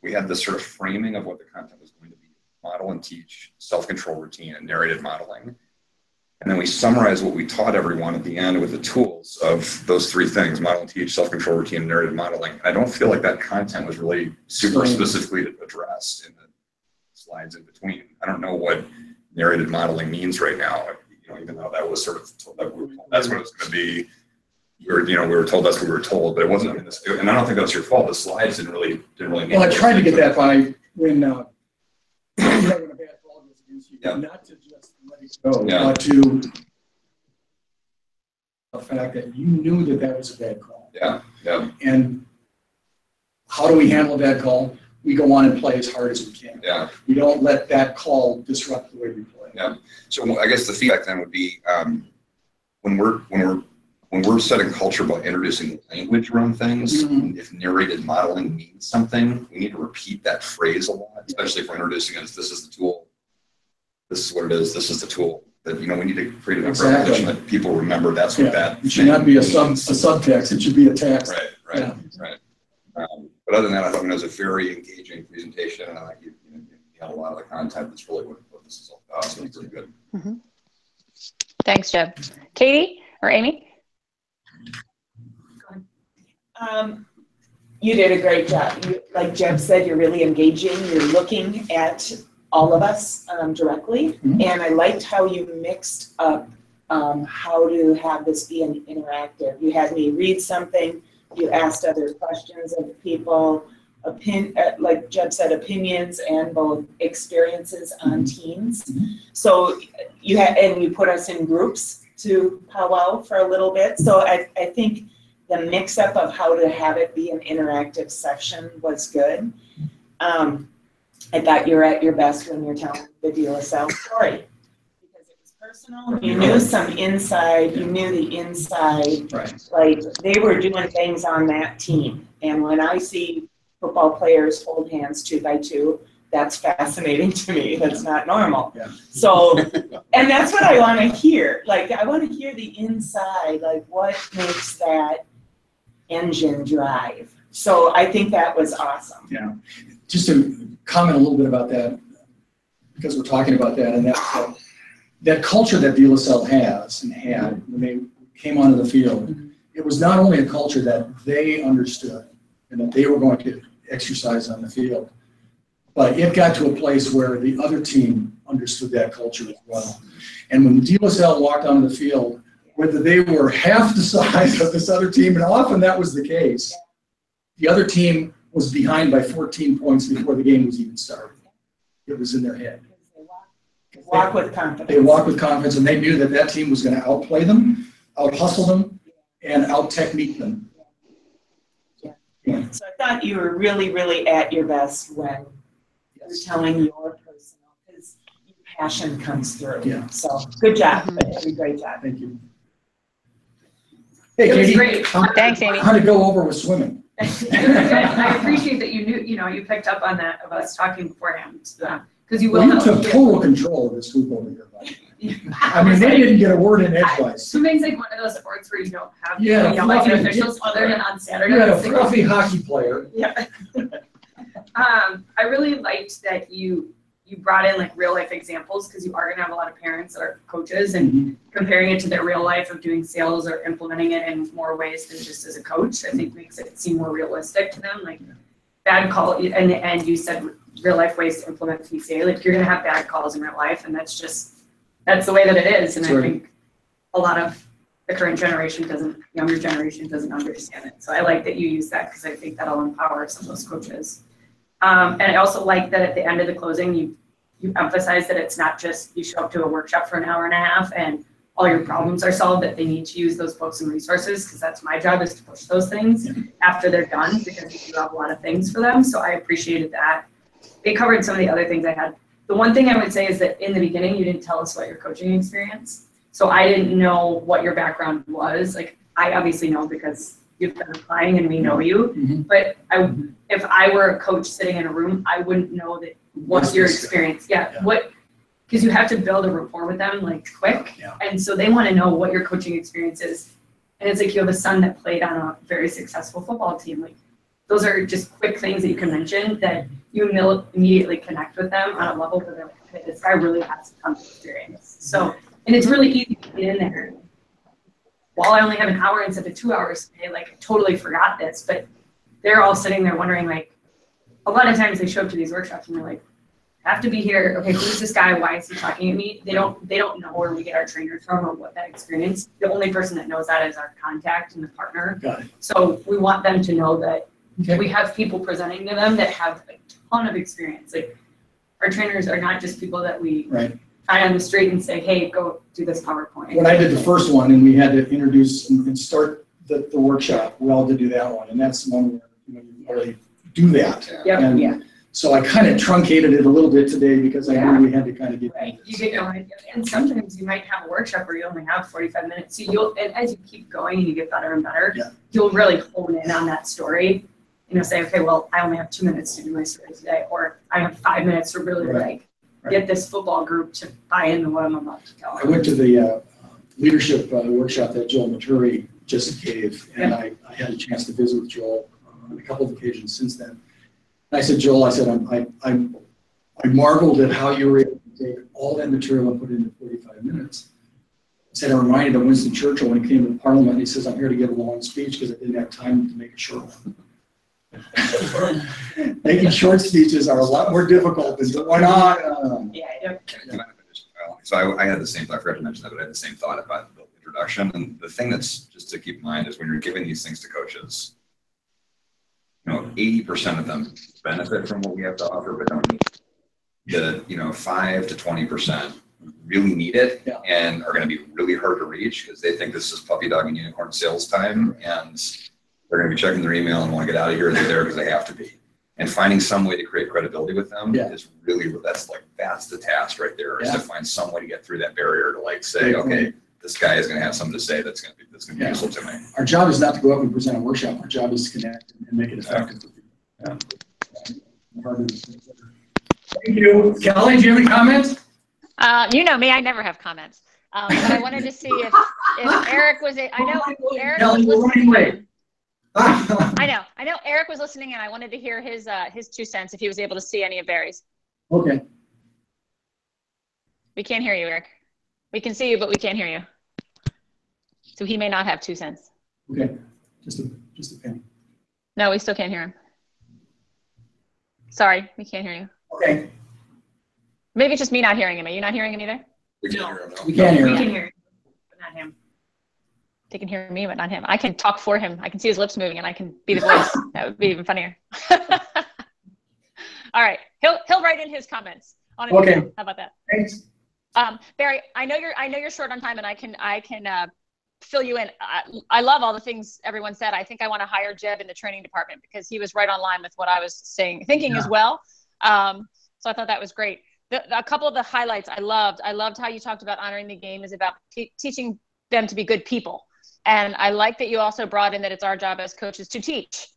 we had this sort of framing of what the content was going to be: model and teach, self-control routine, and narrated modeling. And then we summarized what we taught everyone at the end with the tools of those three things: model and teach, self-control routine, and narrated modeling. And I don't feel like that content was really super specifically addressed in the slides in between. I don't know what narrated modeling means right now. Even though that was sort of told that that's what it's going to be, we were told that's what we were told, but it wasn't. And I don't think that's your fault. The slides didn't really. Well, I tried to get that by when a bad call goes against you, not to just let it go, but to the fact that you knew that was a bad call. Yeah. And how do we handle a bad call? We go on and play as hard as we can. Yeah. We don't let that call disrupt the way we play. Yeah. So I guess the feedback then would be when we're setting culture by introducing language around things, if narrated modeling means something, we need to repeat that phrase a lot, especially if we're introducing it as this is the tool, this is what it is, this is the tool. that, we need to create enough Exactly. repetition that people remember that's what that. It should not be a subtext, it should be a text. Right. But other than that, I thought it was a very engaging presentation, and I like you had a lot of the content that's really what this is all about, so it's really good. Mm-hmm. Thanks, Jeb. Katie or Amy? You did a great job. Like Jeb said, you're really engaging. You're looking at all of us directly. Mm-hmm. And I liked how you mixed up how to have this be an interactive. You had me read something. You asked other questions of people, like Jeb said, opinions and both experiences on teams. Mm-hmm. So you put us in groups to powwow for a little bit. So I think the mix up of how to have it be an interactive session was good. I thought you were at your best when you're telling the DLSL story. Because it was personal, you knew some inside, you knew the inside, like they were doing things on that team. And when I see football players hold hands 2 by 2, that's fascinating to me. That's not normal. Yeah. So, and that's what I want to hear. Like, I want to hear the inside, like what makes that engine drive. So I think that was awesome. Yeah. Just to comment a little bit about that, because we're talking about that, and that culture that DLSL has and had when they came onto the field, it was not only a culture that they understood and that they were going to exercise on the field, but it got to a place where the other team understood that culture as well. And when the DLSL walked onto the field, whether they were half the size of this other team, and often that was the case, the other team was behind by 14 points before the game was even started. It was in their head. They walk with confidence. They walked with confidence, and they knew that that team was going to outplay them, out-hustle them, and out-technique them. Yeah. So I thought you were really, really at your best when you're telling your personal, because your passion comes through. Yeah. So good job. A great job. Thank you. Hey, It was Katie, great. Thanks, Amy. How to go over with swimming? I appreciate that you knew, you picked up on that of us talking beforehand, because you will Well, you know. took total control of this group over here, buddy. I mean, they didn't get a word in edgewise. Swimming's like one of those sports where you don't have, Yeah, like fluffy- officials other than on Saturday. You had a fluffy hockey player. Yeah. I really liked that you brought in like real life examples, because you are gonna have a lot of parents that are coaches, and comparing it to their real life of doing sales or implementing it in more ways than just as a coach, I think makes it seem more realistic to them. Like bad call, and you said real life ways to implement PCA. Like you're gonna have bad calls in real life, and that's the way that it is. And I think a lot of the current generation younger generation doesn't understand it. So I like that you use that, because I think that'll empower some of those coaches. And I also like that at the end of the closing, you emphasize that it's not just you show up to a workshop for an hour and a half and all your problems are solved, that they need to use those books and resources, because that's my job, is to push those things after they're done, because we do have a lot of things for them. So I appreciated that. They covered some of the other things I had. The one thing I would say is that in the beginning, you didn't tell us about your coaching experience. So I didn't know what your background was. Like I obviously know because you've been applying and we know you, but if I were a coach sitting in a room, I wouldn't know that what's your experience. Because you have to build a rapport with them like quick. And so they want to know what your coaching experience is. And it's like you have a son that played on a very successful football team. Like those are just quick things that you can mention that you immediately connect with them on a level where they're like, okay, this guy really has a ton of experience. So, and it's really easy to get in there. While I only have an hour instead of 2 hours today, like I totally forgot this, but they're all sitting there wondering, like, a lot of times they show up to these workshops and they're like, I have to be here. Okay, who's this guy? Why is he talking to me? They don't know where we get our trainers from or what that experience. The only person that knows that is our contact and the partner. Got it. So we want them to know that we have people presenting to them that have a ton of experience. Like our trainers are not just people that we find on the street and say, hey, go do this PowerPoint. When I did the first one and we had to introduce and start the workshop, we all did do that one. And that's the one where you already do that. So I kind of truncated it a little bit today because I knew we had to kind of get You get going. And sometimes you might have a workshop where you only have 45 minutes. So and as you keep going and you get better and better, you'll really hone in on that story. Say, okay, well, I only have 2 minutes to do my story today, or I have 5 minutes to really like get this football group to buy into what I'm about to tell I them. went to the leadership workshop that Joel Maturi just gave, and I had a chance to visit with Joel on a couple of occasions since then. And I said, Joel, I said, I marveled at how you were able to take all that material and put it into 45 minutes. I said, I reminded of Winston Churchill when he came to Parliament. He says, I'm here to give a long speech because I didn't have time to make a short one. Making short speeches are a lot more difficult than going on. Yeah. So I had the same thought, I forgot to mention that, but I had the same thought about the introduction. And the thing that's just to keep in mind is when you're giving these things to coaches, 80% of them benefit from what we have to offer, but don't need it. The 5 to 20% really need it and are going to be really hard to reach because they think this is puppy dog and unicorn sales time, and they're going to be checking their email and want to get out of here. They're there because they have to be. And finding some way to create credibility with them is really, that's the task right there, is to find some way to get through that barrier to say, okay, this guy is going to have something to say that's going to be useful to me. Our job is not to go up and present a workshop. Our job is to connect and make it effective. Thank you. Kelly, do you have any comments? You know me, I never have comments. But I wanted to see if Eric was, I know Eric was listening. I know Eric was listening, and I wanted to hear his 2 cents if he was able to see any of Barry's. Okay. We can't hear you, Eric. We can see you, but we can't hear you. So he may not have 2 cents. Okay. Just a penny. No, we still can't hear him. Sorry, we can't hear you. Okay. Maybe it's just me not hearing him. Are you not hearing him either? We can't hear him now. We can't hear We him. can hear you, but not him. They can hear me, but not him. I can talk for him. I can see his lips moving, and I can be the voice. That would be even funnier. All right, he'll write in his comments on an email. How about that? Thanks. Barry, I know you're short on time, and I can fill you in. I love all the things everyone said. I think I want to hire Jeb in the training department because he was right on line with what I was thinking as well. So I thought that was great. A couple of the highlights I loved how you talked about honoring the game is about teaching them to be good people. And I like that you also brought in that it's our job as coaches to teach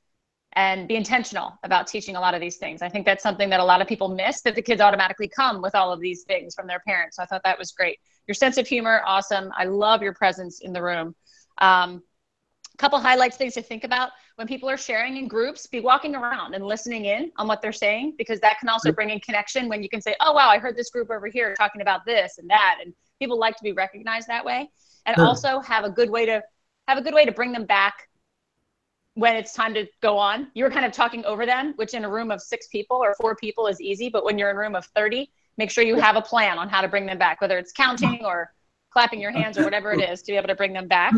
and be intentional about teaching a lot of these things. I think that's something that a lot of people miss, that the kids automatically come with all of these things from their parents. So I thought that was great. Your sense of humor, awesome. I love your presence in the room. Couple highlights, things to think about when people are sharing in groups, be walking around and listening in on what they're saying, because that can also bring in connection when you can say, oh, wow, I heard this group over here talking about this and that. And people like to be recognized that way. And also have a good way to bring them back when it's time to go on. You're kind of talking over them, which in a room of 6 people or 4 people is easy. But when you're in a room of 30, make sure you have a plan on how to bring them back, whether it's counting or clapping your hands or whatever it is to be able to bring them back.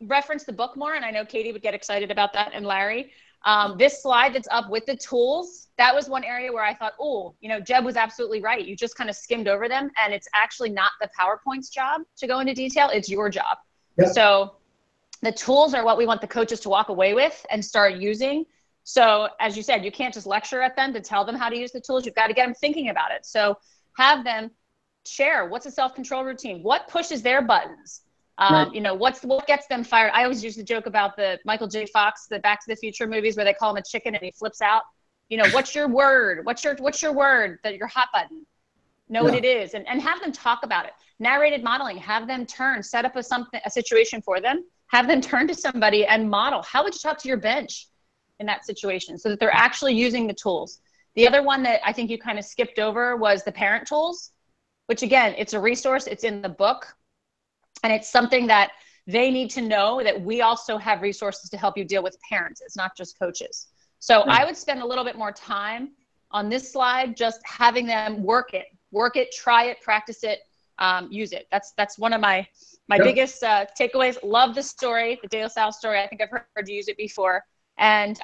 Reference the book more, and I know Katie would get excited about that, and Larry. This slide that's up with the tools, that was one area where I thought, oh, Jeb was absolutely right. You just kind of skimmed over them, and it's actually not the PowerPoint's job to go into detail. It's your job. Yep. So the tools are what we want the coaches to walk away with and start using. So as you said, you can't just lecture at them to tell them how to use the tools. You've got to get them thinking about it. So have them share, what's a self-control routine? What pushes their buttons? Right. What gets them fired? I always use the joke about the Michael J. Fox, the Back to the Future movies where they call him a chicken and he flips out. What's your word? What's your word, that your hot button? Know what it is, and have them talk about it. Narrated modeling, have them set up a situation for them, have them turn to somebody and model. How would you talk to your bench in that situation so that they're actually using the tools? The other one that I think you kind of skipped over was the parent tools, which again, it's a resource, it's in the book. And it's something that they need to know, that we also have resources to help you deal with parents. It's not just coaches. So I would spend a little bit more time on this slide, just having them work it, try it, practice it, use it. That's one of my biggest takeaways. Love the story, the De La Salle story. I think I've heard you use it before. And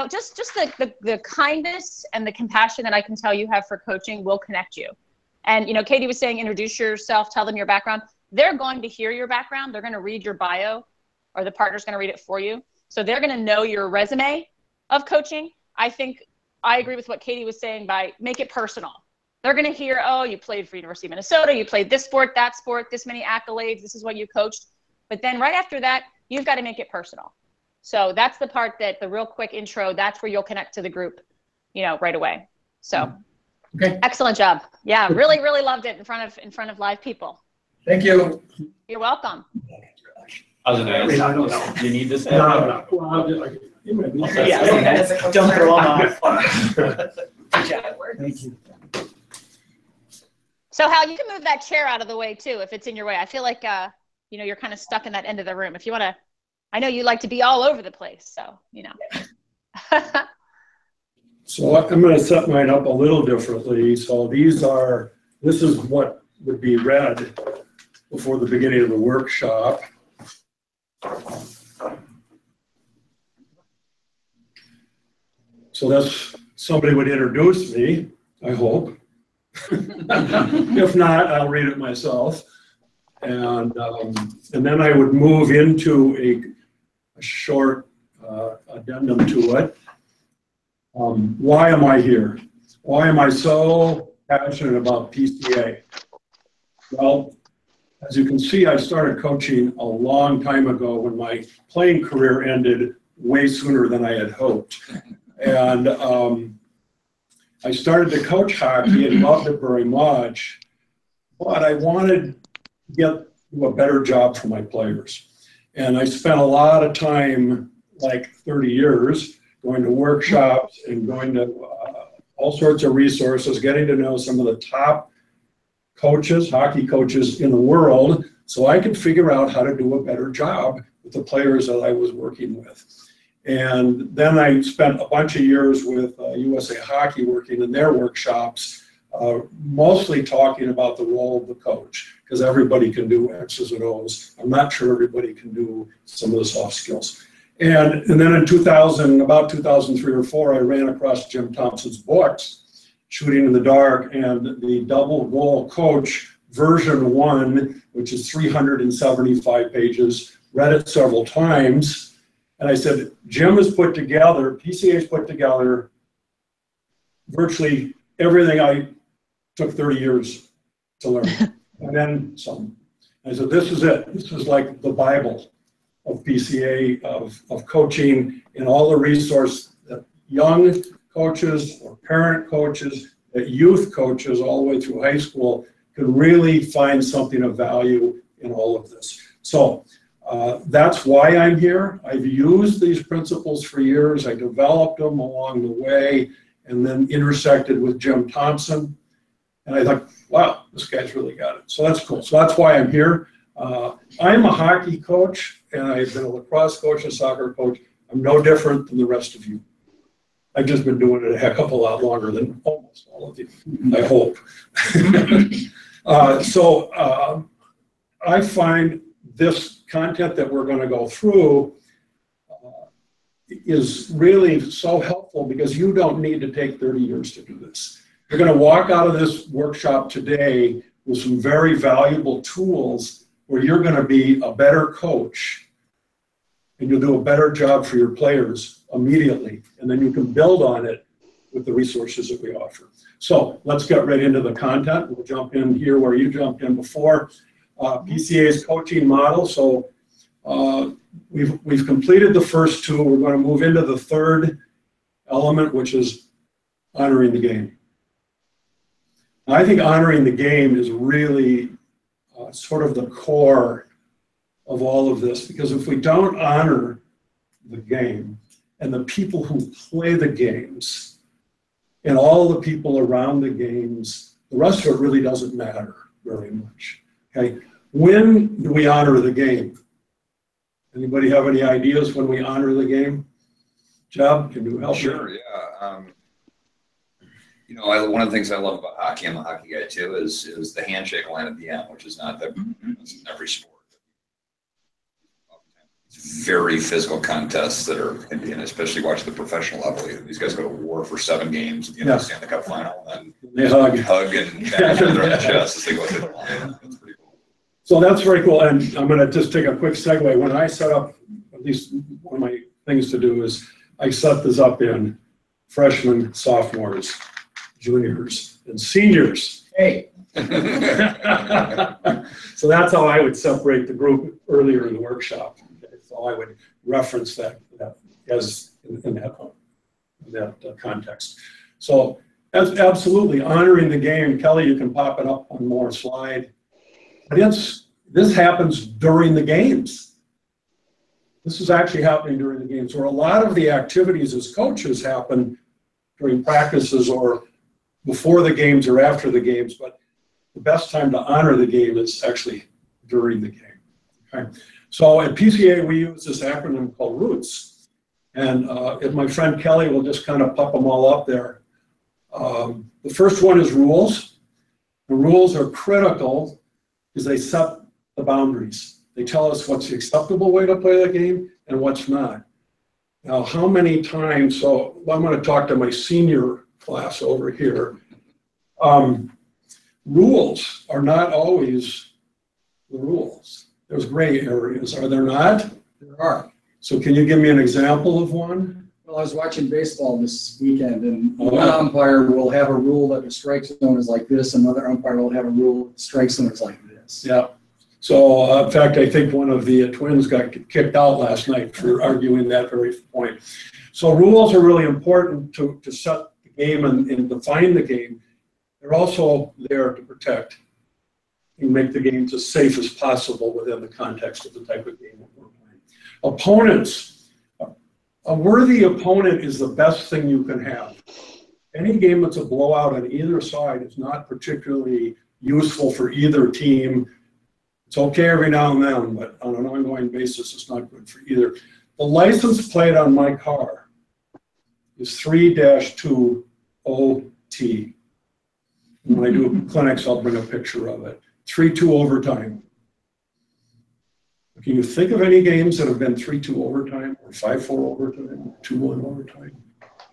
just the kindness and the compassion that I can tell you have for coaching will connect you. And Katie was saying, introduce yourself, tell them your background. They're going to hear your background. They're going to read your bio, or the partner's going to read it for you. So they're going to know your resume of coaching. I think I agree with what Katie was saying by make it personal. They're going to hear, oh, you played for University of Minnesota. You played this sport, this many accolades. This is what you coached. But then right after that, you've got to make it personal. So that's the part that the real quick intro, that's where you'll connect to the group, right away. So Okay. Excellent job. Yeah, really, really loved it in front of live people. Thank you. You're welcome. I was gonna I don't know. you need this? No. Well, you might be- Yeah. Don't throw them off. Thank you. So Hal, you can move that chair out of the way too if it's in your way. I feel like you know, you're kind of stuck in that end of the room. If you want to, I know you like to be all over the place, so you know. So I'm going to set mine up a little differently. So this is what would be read before the beginning of the workshop. So that's, somebody would introduce me, I hope. If not, I'll read it myself. And then I would move into a short addendum to it. Why am I here? Why am I so passionate about PCA? Well, as you can see, I started coaching a long time ago when my playing career ended way sooner than I had hoped. And I started to coach hockey and loved it very much, but I wanted to get a better job for my players. And I spent a lot of time, like 30 years, going to workshops and going to all sorts of resources, getting to know some of the top coaches, hockey coaches in the world, so I could figure out how to do a better job with the players that I was working with. And then I spent a bunch of years with USA Hockey working in their workshops, mostly talking about the role of the coach, because everybody can do X's and O's. I'm not sure everybody can do some of the soft skills. And then in about 2003 or 4, I ran across Jim Thompson's books, Shooting in the Dark, and the Double Goal Coach version 1, which is 375 pages, read it several times. And I said, Jim has put together, PCA has put together virtually everything I took 30 years to learn, and then some. I said, this is it. This is like the Bible of PCA, of coaching, and all the resource that young coaches or parent coaches, that youth coaches all the way through high school can really find something of value in all of this. So that's why I'm here. I've used these principles for years. I developed them along the way and then intersected with Jim Thompson. And I thought, wow, this guy's really got it. So that's cool. So that's why I'm here. I'm a hockey coach, and I've been a lacrosse coach, a soccer coach. I'm no different than the rest of you. I've just been doing it a heck of a lot longer than almost all of you, I hope. I find this content that we're going to go through is really so helpful because you don't need to take 30 years to do this. You're going to walk out of this workshop today with some very valuable tools where you're going to be a better coach and you'll do a better job for your players immediately. And then you can build on it with the resources that we offer. So let's get right into the content. We'll jump in here where you jumped in before. PCA's coaching model. So we've completed the first two. We're going to move into the third element, which is honoring the game. Now, I think honoring the game is really sort of the core of all of this, because if we don't honor the game and the people who play the games and all the people around the games, the rest of it really doesn't matter very much. Okay, when do we honor the game? Anybody have any ideas when we honor the game? Jeb, can you help? Sure, yeah. You know, one of the things I love about hockey, I'm a hockey guy too, is the handshake line at the end, which is not it's in every sport. Very physical contests that are Indian, especially watching the professional level. These guys go to war for 7 games at the end of the Stanley Cup final, and they hug and bang each other on the chest as they go through the line. That's pretty cool. So that's very cool. And I'm going to just take a quick segue. When I set up, at least one of my things to do is I set this up in freshmen, sophomores, juniors, and seniors. Hey. So that's how I would separate the group earlier in the workshop. Okay? So I would reference that as in that context. So That's absolutely honoring the game. Kelly, you can pop it up on more slide. But this happens during the games. This is actually happening during the games, where a lot of the activities as coaches happen during practices or before the games or after the games, but the best time to honor the game is actually during the game. Okay? So at PCA, we use this acronym called ROOTS. And if my friend Kelly will just kind of pop them all up there. The first one is rules. The rules are critical because they set the boundaries. They tell us what's the acceptable way to play the game and what's not. Now, how many times, so I'm going to talk to my senior class over here. Rules are not always the rules. There's gray areas, are there not? There are. So can you give me an example of one? Well, I was watching baseball this weekend, and one umpire will have a rule that the strike zone is like this, another umpire will have a rule that the strike zone is like this. Yeah. So, in fact, I think one of the Twins got kicked out last night for arguing that very point. So rules are really important to set the game and define the game. They're also there to protect and make the games as safe as possible within the context of the type of game that we're playing. Opponents. A worthy opponent is the best thing you can have. Any game that's a blowout on either side is not particularly useful for either team. It's okay every now and then, but on an ongoing basis, it's not good for either. The license plate on my car is 3-2 OT. When I do clinics, I'll bring a picture of it. 3-2 overtime. Can you think of any games that have been 3-2 overtime or 5-4 overtime, 2-1 overtime?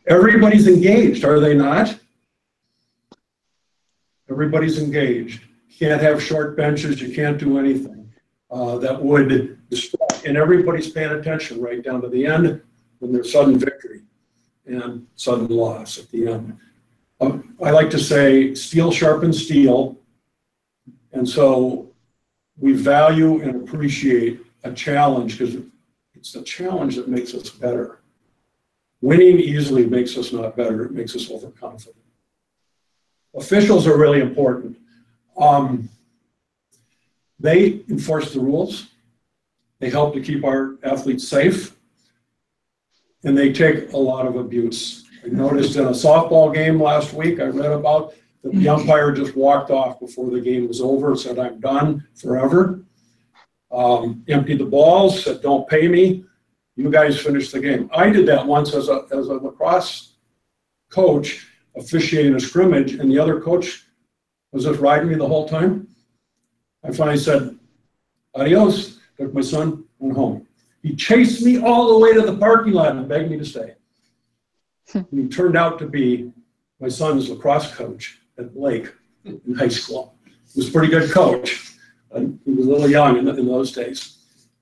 Everybody's engaged, are they not? Everybody's engaged. You can't have short benches, you can't do anything that would distract. And everybody's paying attention right down to the end when there's sudden victory and sudden loss at the end. I like to say steel sharpens steel. And so we value and appreciate a challenge because it's the challenge that makes us better. Winning easily makes us not better, it makes us overconfident. Officials are really important. They enforce the rules. They help to keep our athletes safe. And they take a lot of abuse. I noticed in a softball game last week, I read about that the umpire just walked off before the game was over, said, I'm done forever. Emptied the balls, said, don't pay me. You guys finish the game. I did that once as a lacrosse coach officiating a scrimmage, and the other coach was just riding me the whole time. I finally said, adios, took my son, went home. He chased me all the way to the parking lot and begged me to stay. And he turned out to be my son's lacrosse coach at Lake in high school. He was a pretty good coach. He was a little young in those days.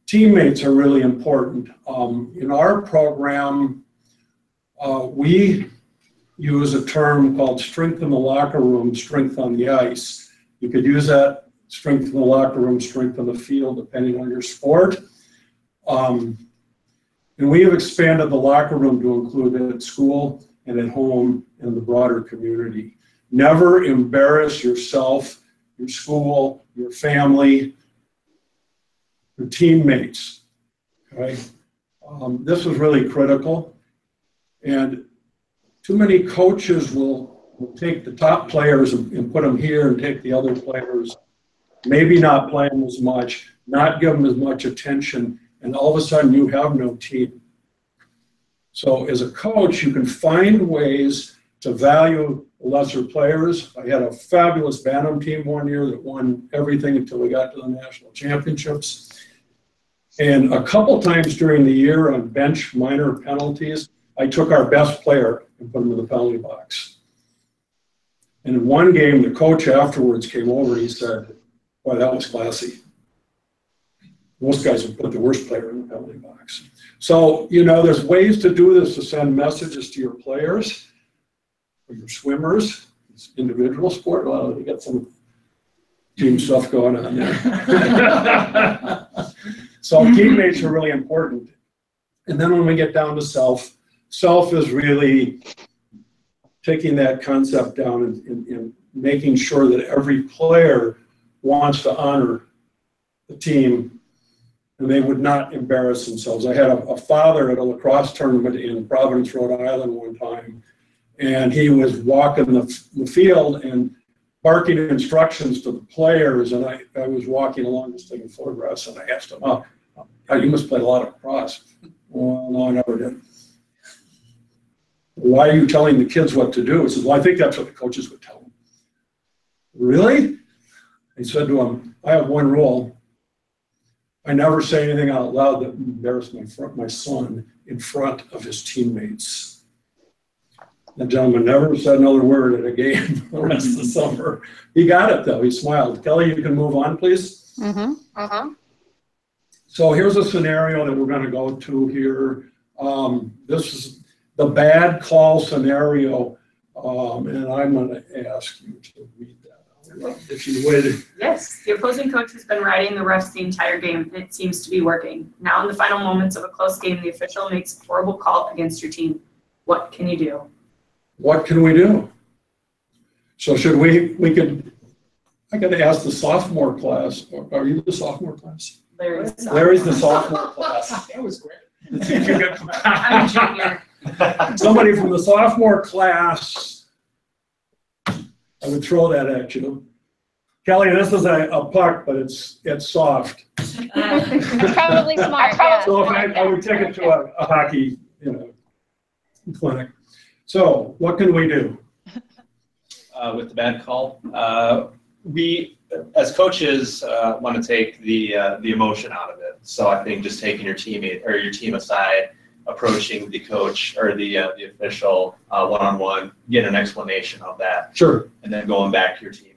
Teammates are really important. In our program, we use a term called strength in the locker room, strength on the ice. You could use that strength in the locker room, strength on the field, depending on your sport. And we have expanded the locker room to include it at school and at home and the broader community. Never embarrass yourself, your school, your family, your teammates. Okay? This is really critical. And too many coaches will take the top players and put them here and take the other players, maybe not play them as much, not give them as much attention, and all of a sudden you have no team. So as a coach, you can find ways to value lesser players. I had a fabulous Bantam team one year that won everything until we got to the national championships. And a couple times during the year on bench minor penalties, I took our best player and put him in the penalty box. And in one game, the coach afterwards came over and he said, boy, that was classy. Most guys would put the worst player in the penalty box. So, you know, there's ways to do this to send messages to your players, or your swimmers. It's individual sport. Well, you got some team stuff going on there. So teammates are really important. And then when we get down to self is really taking that concept down and making sure that every player wants to honor the team and they would not embarrass themselves. I had a father at a lacrosse tournament in Providence, Rhode Island one time, and he was walking the field and barking instructions to the players, and I was walking along just taking photographs, and I asked him, oh, you must play a lot of lacrosse. Well, no, I never did. Why are you telling the kids what to do? He says, well, I think that's what the coaches would tell them. Really? I said to him, I have one rule. I never say anything out loud that embarrasses my son in front of his teammates. The gentleman never said another word at a game the rest of the summer. He got it, though. He smiled. Kelly, you can move on, please. So here's a scenario that we're going to go to here. This is the bad call scenario, and I'm going to ask you to read that, if you would. Yes, the opposing coach has been riding the refs the entire game, and it seems to be working. Now in the final moments of a close game, the official makes a horrible call against your team. What can you do? What can we do? So should I got to ask the sophomore class, are you the sophomore class? Larry's the sophomore class. That was great. Let's see if you can come back. I'm a junior. Somebody from the sophomore class, I would throw that at you. Kelly, this is a puck, but it's soft. It's probably smart. Yeah. So if I would take it to a hockey, clinic. So what can we do? With the bad call, we as coaches want to take the emotion out of it. So I think just taking your teammate or your team aside, approaching the coach or the official one-on-one, getting an explanation of that. Sure. And then going back to your team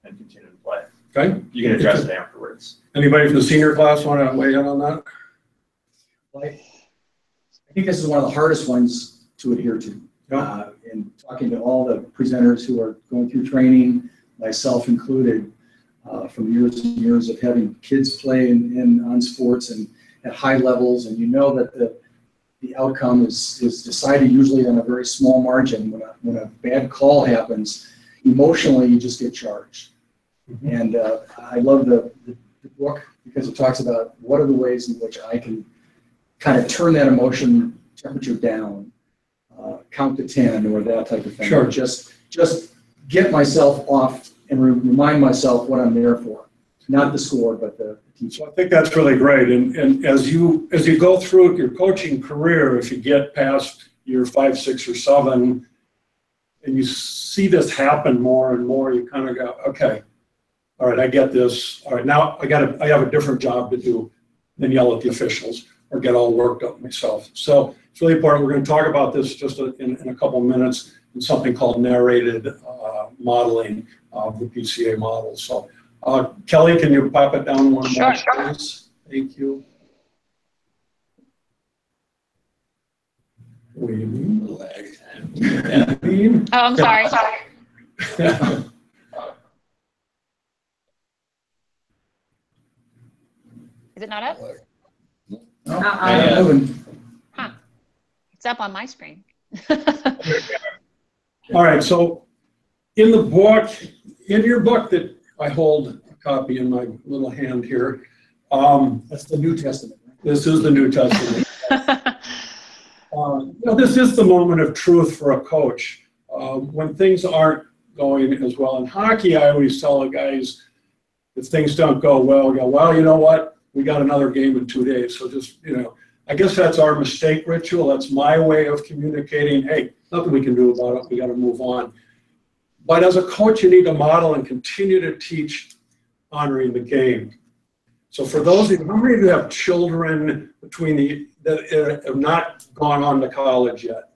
and continue to play. Okay. You can address it afterwards. Anybody from the senior class want to weigh in on that? I think this is one of the hardest ones to adhere to. Yeah. In talking to all the presenters who are going through training, myself included, from years and years of having kids play on sports and at high levels, and you know that the outcome is decided usually on a very small margin. When a bad call happens, emotionally you just get charged. Mm-hmm. And I love the book because it talks about what are the ways in which I can kind of turn that emotion temperature down, count to 10 or that type of thing. Sure. Just get myself off and remind myself what I'm there for. Not the score, but the teacher. So I think that's really great. And as you go through your coaching career, if you get past year 5, 6, or 7, and you see this happen more and more, you kind of go, okay, all right, I get this. All right, now I have a different job to do than yell at the officials or get all worked up myself. So it's really important. We're going to talk about this just in a couple of minutes in something called narrated modeling of the PCA model. So Kelly, can you pop it down one more, please? Thank you. Oh, I'm sorry. Is it not up? Huh. It's up on my screen. All right, so in the book, in your book that I hold a copy in my little hand here. That's the New Testament. Right? This is the New Testament. This is the moment of truth for a coach. When things aren't going as well in hockey, I always tell the guys, if things don't go well, we go, well, you know what? We got another game in 2 days. So just, I guess that's our mistake ritual. That's my way of communicating, hey, nothing we can do about it. We got to move on. But as a coach, you need to model and continue to teach honoring the game. So for those of you, how many of you have children that have not gone on to college yet?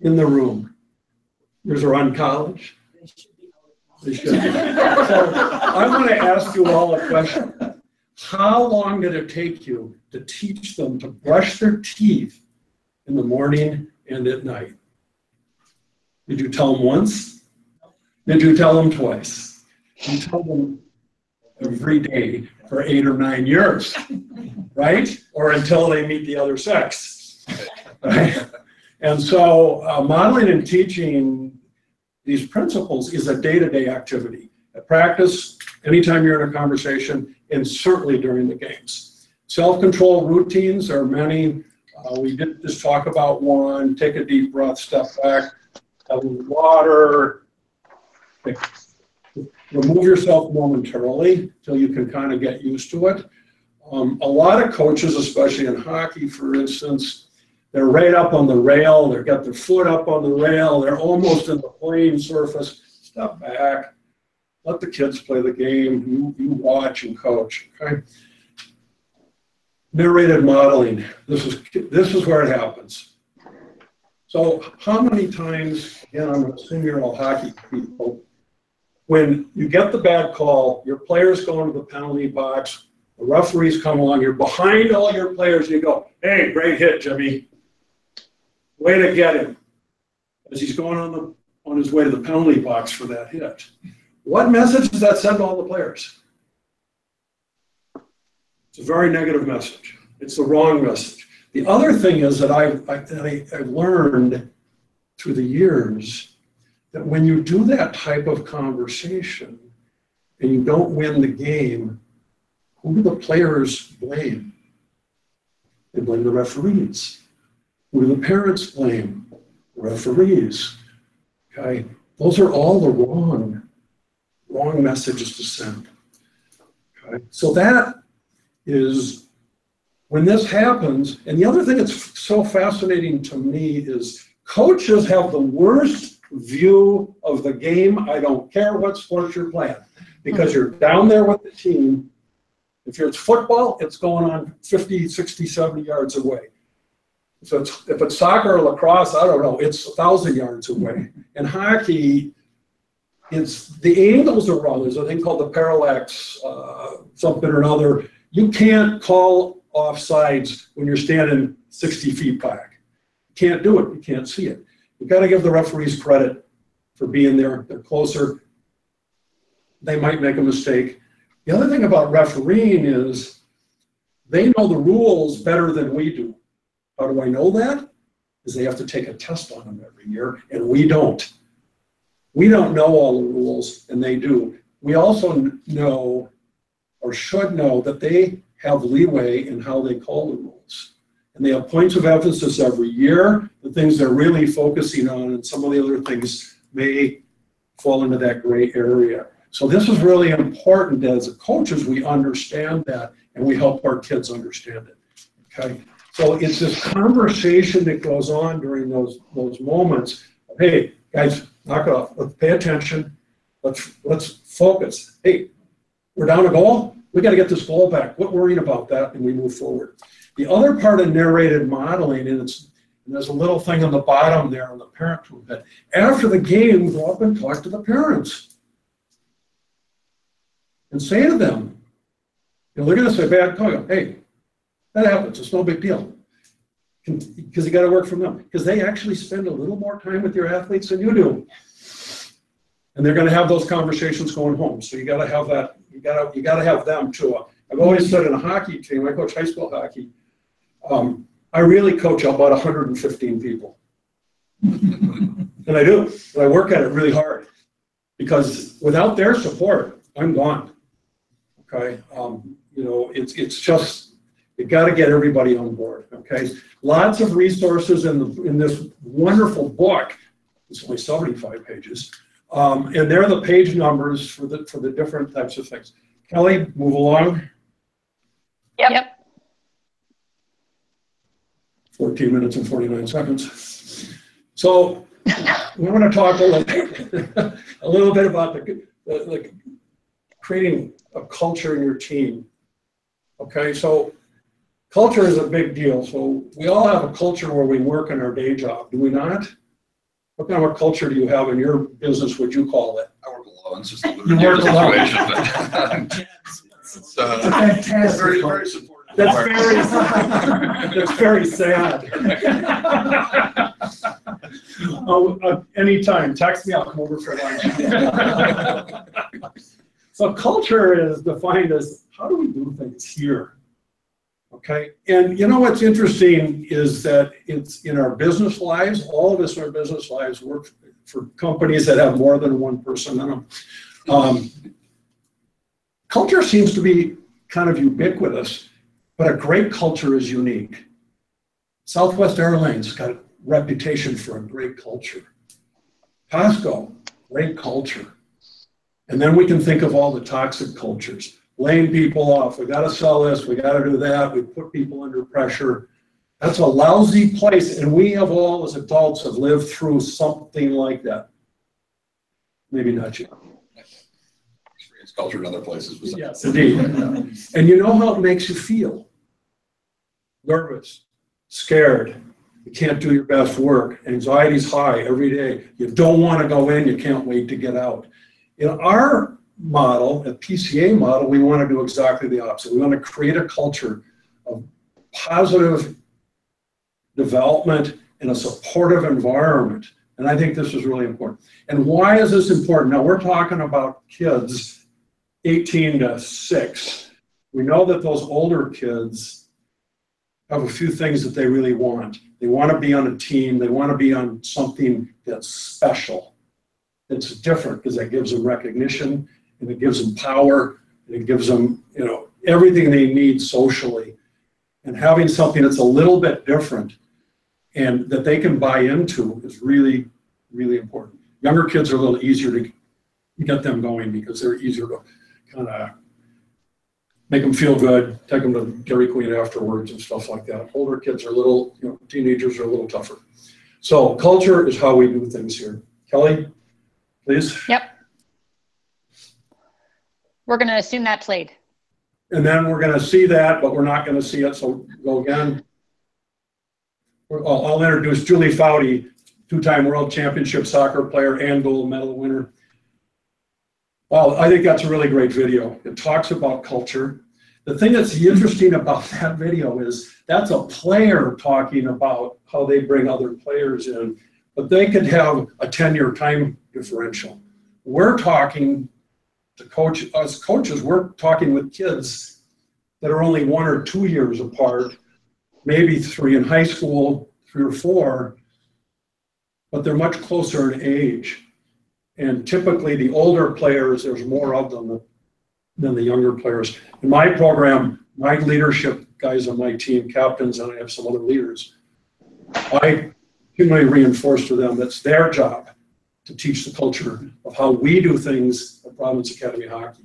In the room. Yours are on college? They should be. So I want to ask you all a question. How long did it take you to teach them to brush their teeth in the morning and at night? Did you tell them once? Did you tell them twice? You tell them every day for 8 or 9 years, right? Or until they meet the other sex, right? And so modeling and teaching these principles is a day-to-day activity. At practice, anytime you're in a conversation, and certainly during the games. Self-control routines are many. We did just talk about one. Take a deep breath, step back, have a little water. Remove yourself momentarily till you can kind of get used to it. A lot of coaches, especially in hockey, for instance, they're right up on the rail. They've got their foot up on the rail. They're almost in the playing surface. Step back. Let the kids play the game. You watch and coach. Okay. Narrated modeling. This is where it happens. So how many times, again, I'm going to assume you're all hockey people, when you get the bad call, your players go into the penalty box, the referees come along, you're behind all your players, you go, hey, great hit, Jimmy. Way to get him. As he's going on his way to the penalty box for that hit. What message does that send to all the players? It's a very negative message. It's the wrong message. The other thing is that I've learned through the years that when you do that type of conversation and you don't win the game, who do the players blame? They blame the referees. Who do the parents blame? The referees. Okay? Those are all the wrong messages to send. Okay? So that is when this happens, and the other thing that's so fascinating to me is coaches have the worst view of the game. I don't care what sport you're playing, because you're down there with the team. If it's football, it's going on 50, 60, 70 yards away. So if it's soccer or lacrosse, I don't know, it's 1,000 yards away. In hockey, it's the angles are wrong. There's a thing called the parallax, something or another. You can't call offsides when you're standing 60 feet back. You can't do it. You can't see it. You've got to give the referees credit for being there. They're closer. They might make a mistake. The other thing about refereeing is they know the rules better than we do. How do I know that? Because they have to take a test on them every year, and we don't. We don't know all the rules, and they do. We also know, or should know, that they have leeway in how they call the rules. And they have points of emphasis every year, the things they're really focusing on, and some of the other things may fall into that gray area. So this is really important as coaches, we understand that, and we help our kids understand it, okay? So it's this conversation that goes on during those moments of, hey, guys, knock it off, let's pay attention, let's focus. Hey, we're down a goal, we gotta get this goal back, quit worrying about that, and we move forward. The other part of narrated modeling, and there's a little thing on the bottom there on the parent toolkit. After the game, go up and talk to the parents. And say to them, they're going to say bad call. Hey, that happens. It's no big deal. Because you got to work from them. Because they actually spend a little more time with your athletes than you do. And they're going to have those conversations going home. So you got to have that. You got to have them too. I've always said in a hockey team, I coach high school hockey. I really coach about 115 people. And I do. And I work at it really hard. Because without their support, I'm gone. Okay, you know, it's just, you got to get everybody on board. Okay, lots of resources in this wonderful book. It's only 75 pages, and there are the page numbers for the different types of things. Kelly, move along. Yep. 14 minutes and 49 seconds. So we want to talk a little bit about the creating a culture in your team. Okay, so culture is a big deal. So we all have a culture where we work in our day job, do we not? What kind of a culture do you have in your business, would you call it? I work alone, it's just a little different situation, but it's Fantastic. very, very supportive. That's very sad. Anytime, text me, I'll come over for lunch. So culture is defined as, how do we do things here? Okay, and you know what's interesting is that it's in our business lives, all of us in our business lives work for companies that have more than one person in them. Culture seems to be kind of ubiquitous, but a great culture is unique. Southwest Airlines got a reputation for a great culture. Costco, great culture. And then we can think of all the toxic cultures, laying people off. We got to sell this, we got to do that. We put people under pressure. That's a lousy place. And we have all, as adults, have lived through something like that. Maybe not you. Experience culture in other places. Yes, indeed. And you know how it makes you feel? Nervous, scared. You can't do your best work. Anxiety's high every day. You don't want to go in. You can't wait to get out. In our model, a PCA model, we want to do exactly the opposite. We want to create a culture of positive development in a supportive environment. And I think this is really important. And why is this important? Now, we're talking about kids 18 to 6. We know that those older kids have a few things that they really want. They want to be on a team. They want to be on something that's special, that's different, because that gives them recognition, and it gives them power, and it gives them, you know, everything they need socially. And having something that's a little bit different and that they can buy into is really, really important. Younger kids are a little easier to get them going because they're easier to kind of make them feel good, take them to Dairy Queen afterwards and stuff like that. Older kids are a little, you know, teenagers are a little tougher. So culture is how we do things here. Kelly, please. Yep. We're going to assume that played. And then we're going to see that, but we're not going to see it. So go again. I'll introduce Julie Foudy, two-time world championship soccer player and gold medal winner. Well, I think that's a really great video. It talks about culture. The thing that's interesting about that video is that's a player talking about how they bring other players in, but they could have a 10-year time differential. We're talking to coach, us coaches, we're talking with kids that are only 1 or 2 years apart, maybe 3 in high school, 3 or 4, but they're much closer in age. And typically the older players, there's more of them than the younger players. In my program, my leadership guys on my team, captains, and I have some other leaders, I continually reinforce to them that's their job to teach the culture of how we do things at Providence Academy Hockey,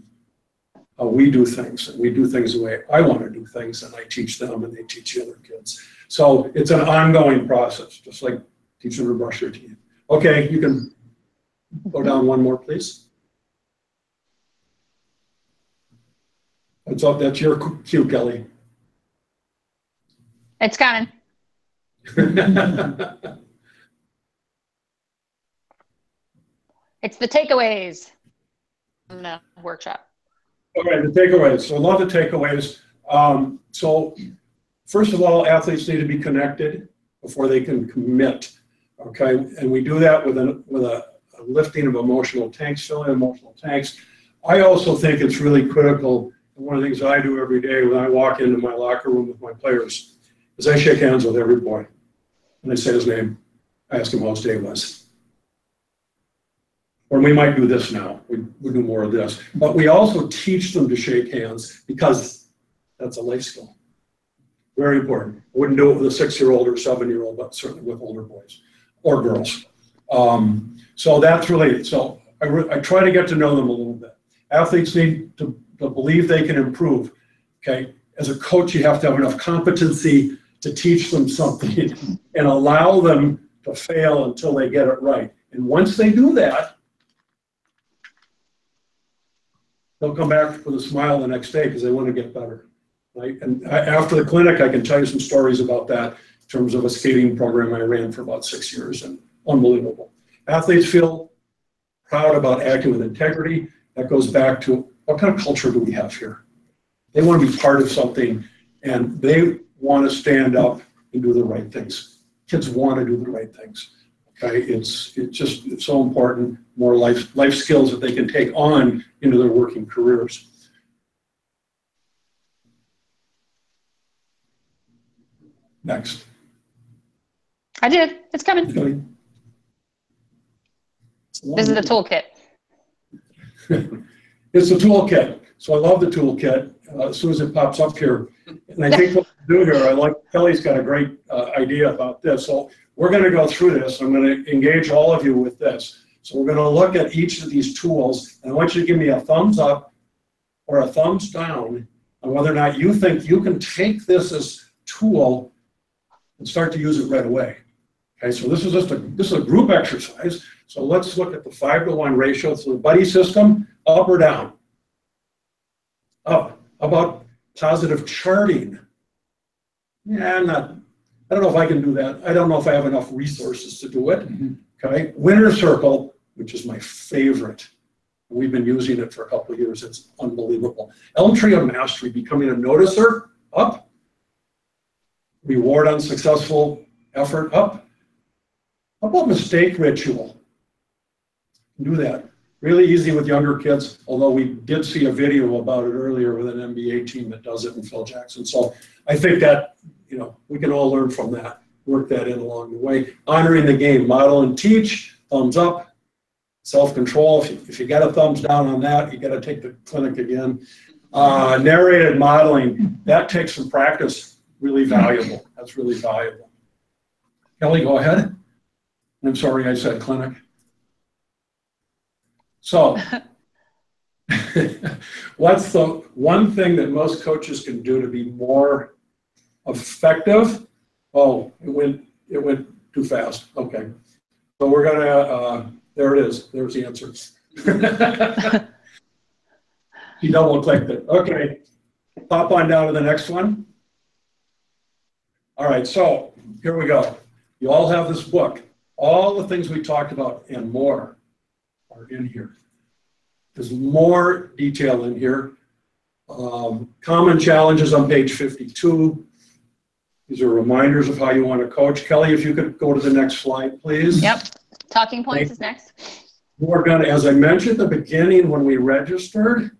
how we do things. And we do things the way I want to do things, and I teach them and they teach the other kids. So it's an ongoing process, just like teaching them to brush their teeth. Okay, you can go down one more, please. That's your cue, Kelly. It's coming. It's the takeaways from the workshop. All right, the takeaways. So I love the takeaways. So first of all, athletes need to be connected before they can commit. Okay, and we do that with a lifting of emotional tanks, filling emotional tanks. I also think it's really critical. One of the things I do every day when I walk into my locker room with my players is I shake hands with every boy. And I say his name. I ask him how his day was. Or we might do this now. We do more of this. But we also teach them to shake hands because that's a life skill. Very important. I wouldn't do it with a 6-year-old or 7-year-old, but certainly with older boys or girls. So that's really, so I try to get to know them a little bit. Athletes need to believe they can improve. Okay, as a coach, you have to have enough competency to teach them something and allow them to fail until they get it right. And once they do that, they'll come back with a smile the next day because they want to get better. Right? And after the clinic, I can tell you some stories about that in terms of a skating program I ran for about 6 years, and unbelievable. Athletes feel proud about acting with integrity. That goes back to what kind of culture do we have here? They want to be part of something, and they want to stand up and do the right things. Kids want to do the right things. Okay, it's so important. More life skills that they can take on into their working careers. Next. I did. It's coming. Okay. This is the toolkit. It's the toolkit. So I love the toolkit as soon as it pops up here. And I think what we'll do here, I like Kelly's got a great idea about this. So we're going to go through this. I'm going to engage all of you with this. So we're going to look at each of these tools, and I want you to give me a thumbs up or a thumbs down on whether or not you think you can take this as tool and start to use it right away. Okay, so this is a group exercise. So let's look at the 5-to-1 ratio. So the buddy system, up or down? Up. How about positive charting? Yeah, I don't know if I can do that. I don't know if I have enough resources to do it. Okay, winner circle, which is my favorite. We've been using it for a couple of years. It's unbelievable. Elm tree of mastery, becoming a noticer, up. Reward on successful effort, up. How about mistake ritual? Do that. Really easy with younger kids, although we did see a video about it earlier with an NBA team that does it in Phil Jackson. So I think that, we can all learn from that, work that in along the way. Honoring the game, model and teach, thumbs up. Self-control, if you got a thumbs down on that, you got to take the clinic again. Narrated modeling, that takes some practice, really valuable. That's really valuable. Kelly, go ahead. I'm sorry I said clinic. So, what's the one thing that most coaches can do to be more effective? Oh, it went too fast. Okay. So we're gonna, there it is. There's the answer. He double clicked it. Okay. Pop on down to the next one. All right, so here we go. You all have this book. All the things we talked about and more are in here. There's more detail in here. Common challenges on page 52. These are reminders of how you want to coach. Kelly, if you could go to the next slide, please. Yep. Talking points is next. We're going to, as I mentioned at the beginning when we registered,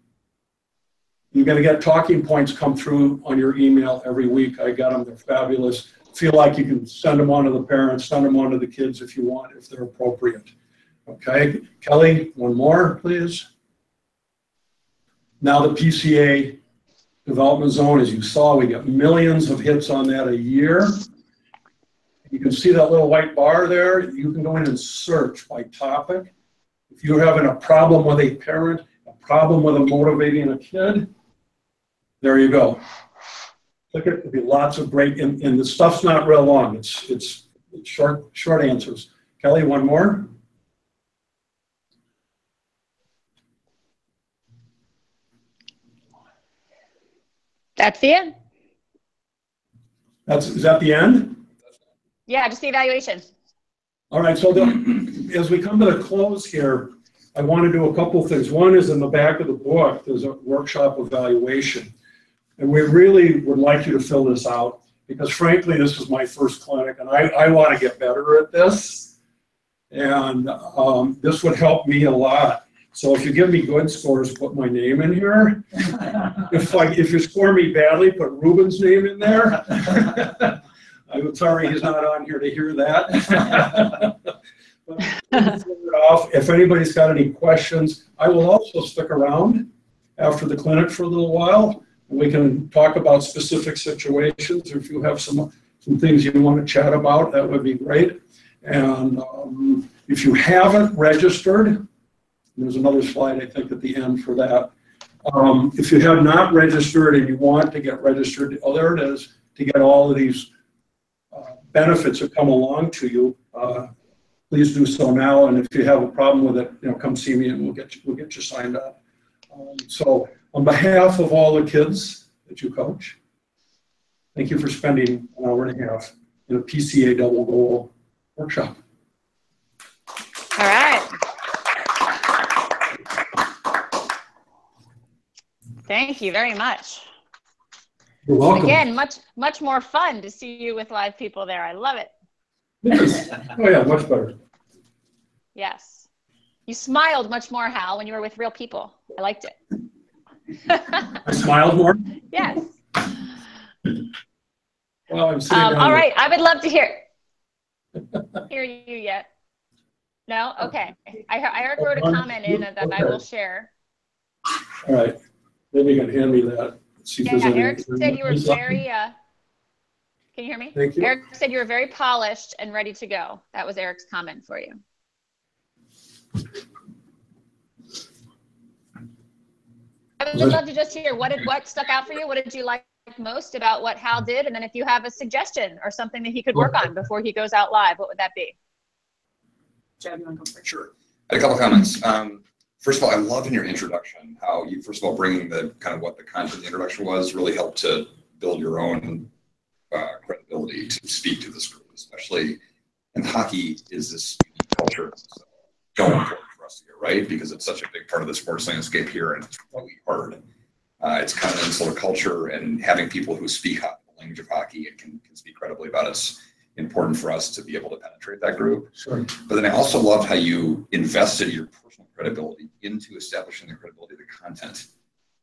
you're going to get talking points come through on your email every week. I got them. They're fabulous. Feel like you can send them on to the parents, send them on to the kids if you want, if they're appropriate. Okay. Kelly, one more, please. Now the PCA development zone, as you saw, we get millions of hits on that a year. You can see that little white bar there. You can go in and search by topic. If you're having a problem with a parent, a problem with motivating a kid, there you go. Click it. There'll be lots of great, and the stuff's not real long. It's short answers. Kelly, one more. That's the end. Is that the end? Yeah, just the evaluation. All right, so as we come to the close here, I want to do a couple things. One is in the back of the book, there's a workshop evaluation. And we really would like you to fill this out because frankly, this is my first clinic and I want to get better at this. And this would help me a lot. So if you give me good scores, put my name in here. If you score me badly, put Ruben's name in there. I'm sorry he's not on here to hear that. If anybody's got any questions, I will also stick around after the clinic for a little while. We can talk about specific situations. If you have some things you want to chat about, that would be great. And if you haven't registered, there's another slide, I think, at the end for that. If you have not registered and you want to get registered, oh, there it is, to get all of these benefits that come along to you, please do so now. And if you have a problem with it, come see me and we'll get you signed up. So on behalf of all the kids that you coach, thank you for spending an hour and a half in a PCA double goal workshop. All right. Thank you very much. You're welcome. Again, much more fun to see you with live people there. I love it. Yes. Oh yeah, much better. Yes. You smiled much more, Hal, when you were with real people. I liked it. I smiled more? Yes. Well, I'm sitting all right, I would love to hear you yet. No? Okay. I wrote a comment in that I will share. All right, maybe you can hand me that. See if there's any. Eric said you were very, can you hear me? Thank you. Eric said you were very polished and ready to go. That was Eric's comment for you. I would love to just hear what stuck out for you. What did you like most about what Hal did? And then if you have a suggestion or something that he could work on before he goes out live, what would that be? Jeb, you want to go first? Sure. I had a couple comments. First of all, I love in your introduction how you, first of all, bringing the kind of what the content of the introduction was really helped to build your own credibility to speak to this group, especially, and hockey is this unique culture. So important for us here, right? Because it's such a big part of the sports landscape here, and it's really hard. It's kind of an insular culture, and having people who speak the language of hockey and can speak credibly about it's important for us to be able to penetrate that group. Sure. But then I also loved how you invested your personal credibility into establishing the credibility of the content,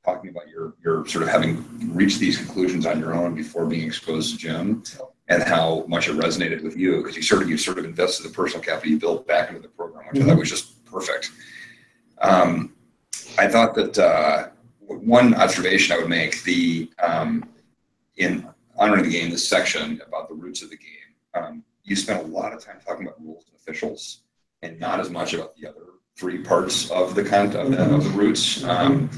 talking about your sort of having reached these conclusions on your own before being exposed to Jim, and how much it resonated with you, because you sort of invested the personal capital you built back into the program, which I thought was just perfect. I thought that one observation I would make, in honoring the game, this section about the roots of the game, you spent a lot of time talking about rules and officials, and not as much about the other three parts of the content of the roots. And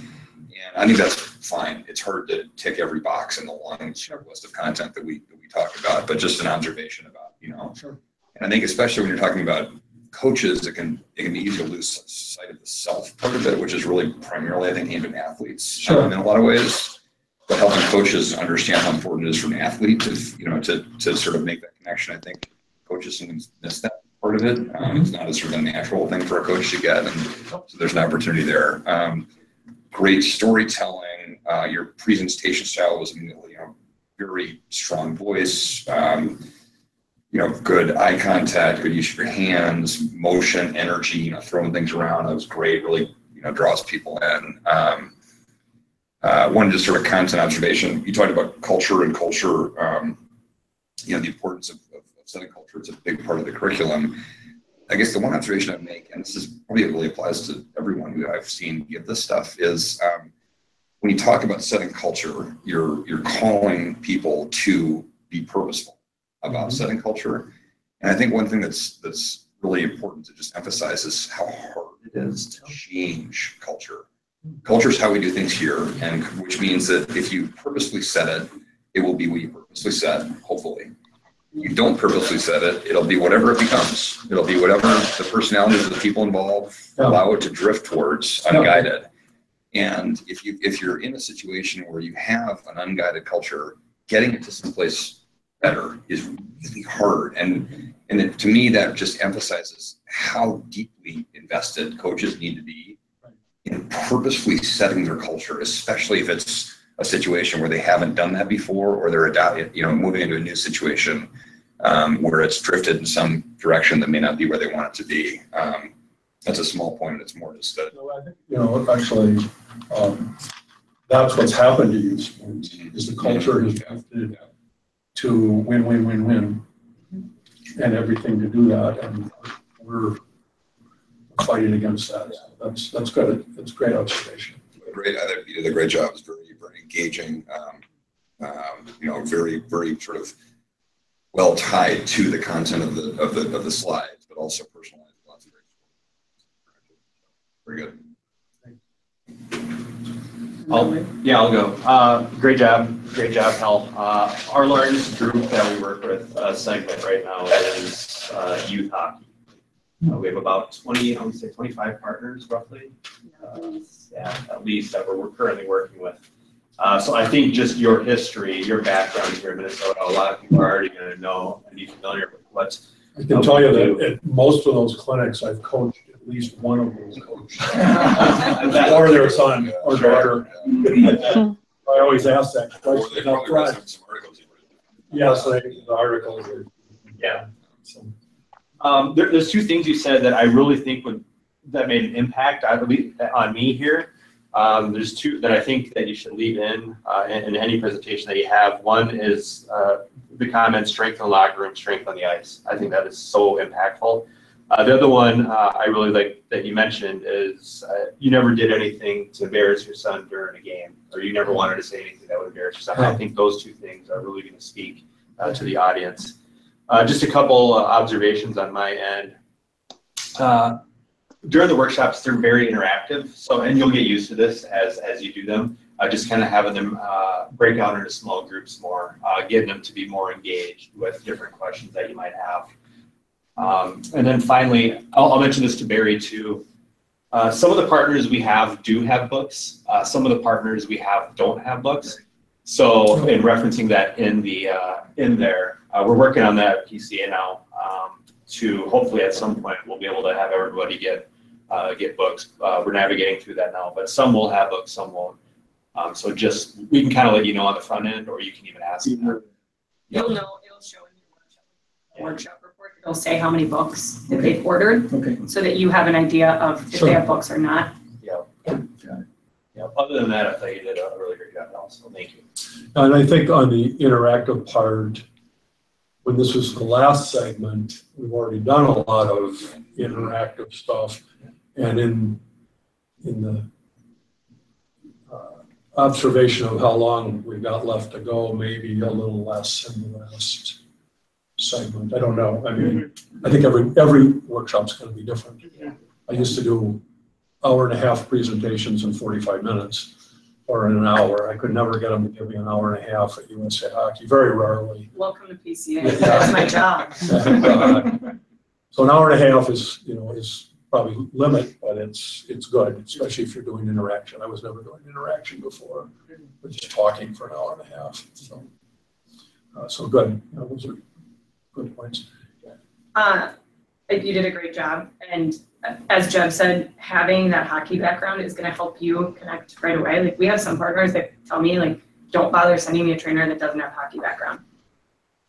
I think that's fine. It's hard to tick every box in the long list of content that we talk about, but just an observation about, Sure. And I think especially when you're talking about coaches, it can be easy to lose sight of the self part of it, which is really primarily, I think, aimed at athletes in a lot of ways. But helping coaches understand how important it is for an athlete to sort of make that connection. I think coaches sometimes miss that part of it. It's not a sort of a natural thing for a coach to get, and so there's an opportunity there. Great storytelling. Your presentation style was very strong voice. Good eye contact, good use of your hands, motion, energy. Throwing things around. That was great. Really, draws people in. One just sort of content observation. You talked about culture and culture. The importance of setting culture. It's a big part of the curriculum. I guess the one observation I'd make, and this is probably really applies to everyone who I've seen give this stuff, is when you talk about setting culture, you're calling people to be purposeful about setting culture. And I think one thing that's really important to just emphasize is how hard it is to change culture. Culture is how we do things here, and which means that if you purposely set it, it will be what you purposely set, hopefully. You don't purposely set it, it'll be whatever it becomes. It'll be whatever the personalities of the people involved allow it to drift towards, unguided. And if you're in a situation where you have an unguided culture, getting it to someplace better is really hard. And to me, that just emphasizes how deeply invested coaches need to be in purposefully setting their culture, especially if it's a situation where they haven't done that before, or they're moving into a new situation where it's drifted in some direction that may not be where they want it to be. That's a small point, and it's more just that. I think, actually, that's what's happened to youth sports, is the culture has drifted to win, win, win, win, and everything to do that, and we're fighting against that. That's good. That's a great observation. Great. I think you did a great job. It's very, very engaging. Very, very sort of well tied to the content of the slides, but also personalized. Lots of great. Very good. I'll go. Great job, Hal. Our largest group that we work with segment right now is youth hockey. We have about 25 partners roughly. At least that we're currently working with. So I think just your history, your background here in Minnesota, a lot of people are already going to know and be familiar with what. I can tell you that at most of those clinics, I've coached at least one of those coaches, or their son or daughter. I always ask that question up front. Yes, the articles. There's two things you said that I really think that made an impact, I believe, on me here. There's two that I think that you should leave in any presentation that you have. One is the comment, strength in the locker room, strength on the ice. I think that is so impactful. The other one I really like that you mentioned is you never did anything to embarrass your son during a game, or you never wanted to say anything that would embarrass your son. I think those two things are really going to speak to the audience. Just a couple observations on my end. During the workshops, they're very interactive, and you'll get used to this as you do them. Just kind of having them break out into small groups more, getting them to be more engaged with different questions that you might have. And then finally, I'll mention this to Barry too. Some of the partners we have do have books. Some of the partners we have don't have books. So in referencing that in there, we're working on that at PCA now to hopefully at some point we'll be able to have everybody get books. We're navigating through that now, but some will have books, some won't. So just, we can kind of let you know on the front end, or you can even ask them. You'll know, it'll show in your workshop report. It'll say how many books that they've ordered, so that you have an idea of if they have books or not. Yeah. Other than that, I thought you did a really great job also. Thank you. And I think on the interactive part, when this was the last segment, we've already done a lot of interactive stuff. And in the observation of how long we've got left to go, maybe a little less in the last segment. I don't know. I mean, I think every workshop's going to be different. I used to do hour-and-a-half presentations in 45 minutes or in an hour. I could never get them to give me an hour and a half at USA Hockey, very rarely. Welcome to PCA. That's my job. So an hour and a half is probably limit, but it's good, especially if you're doing interaction. I was never doing interaction before, but just talking for an hour and a half. So good. Those are good points. You did a great job, and as Jeb said, having that hockey background is going to help you connect right away. Like, we have some partners that tell me, like, don't bother sending me a trainer that doesn't have hockey background.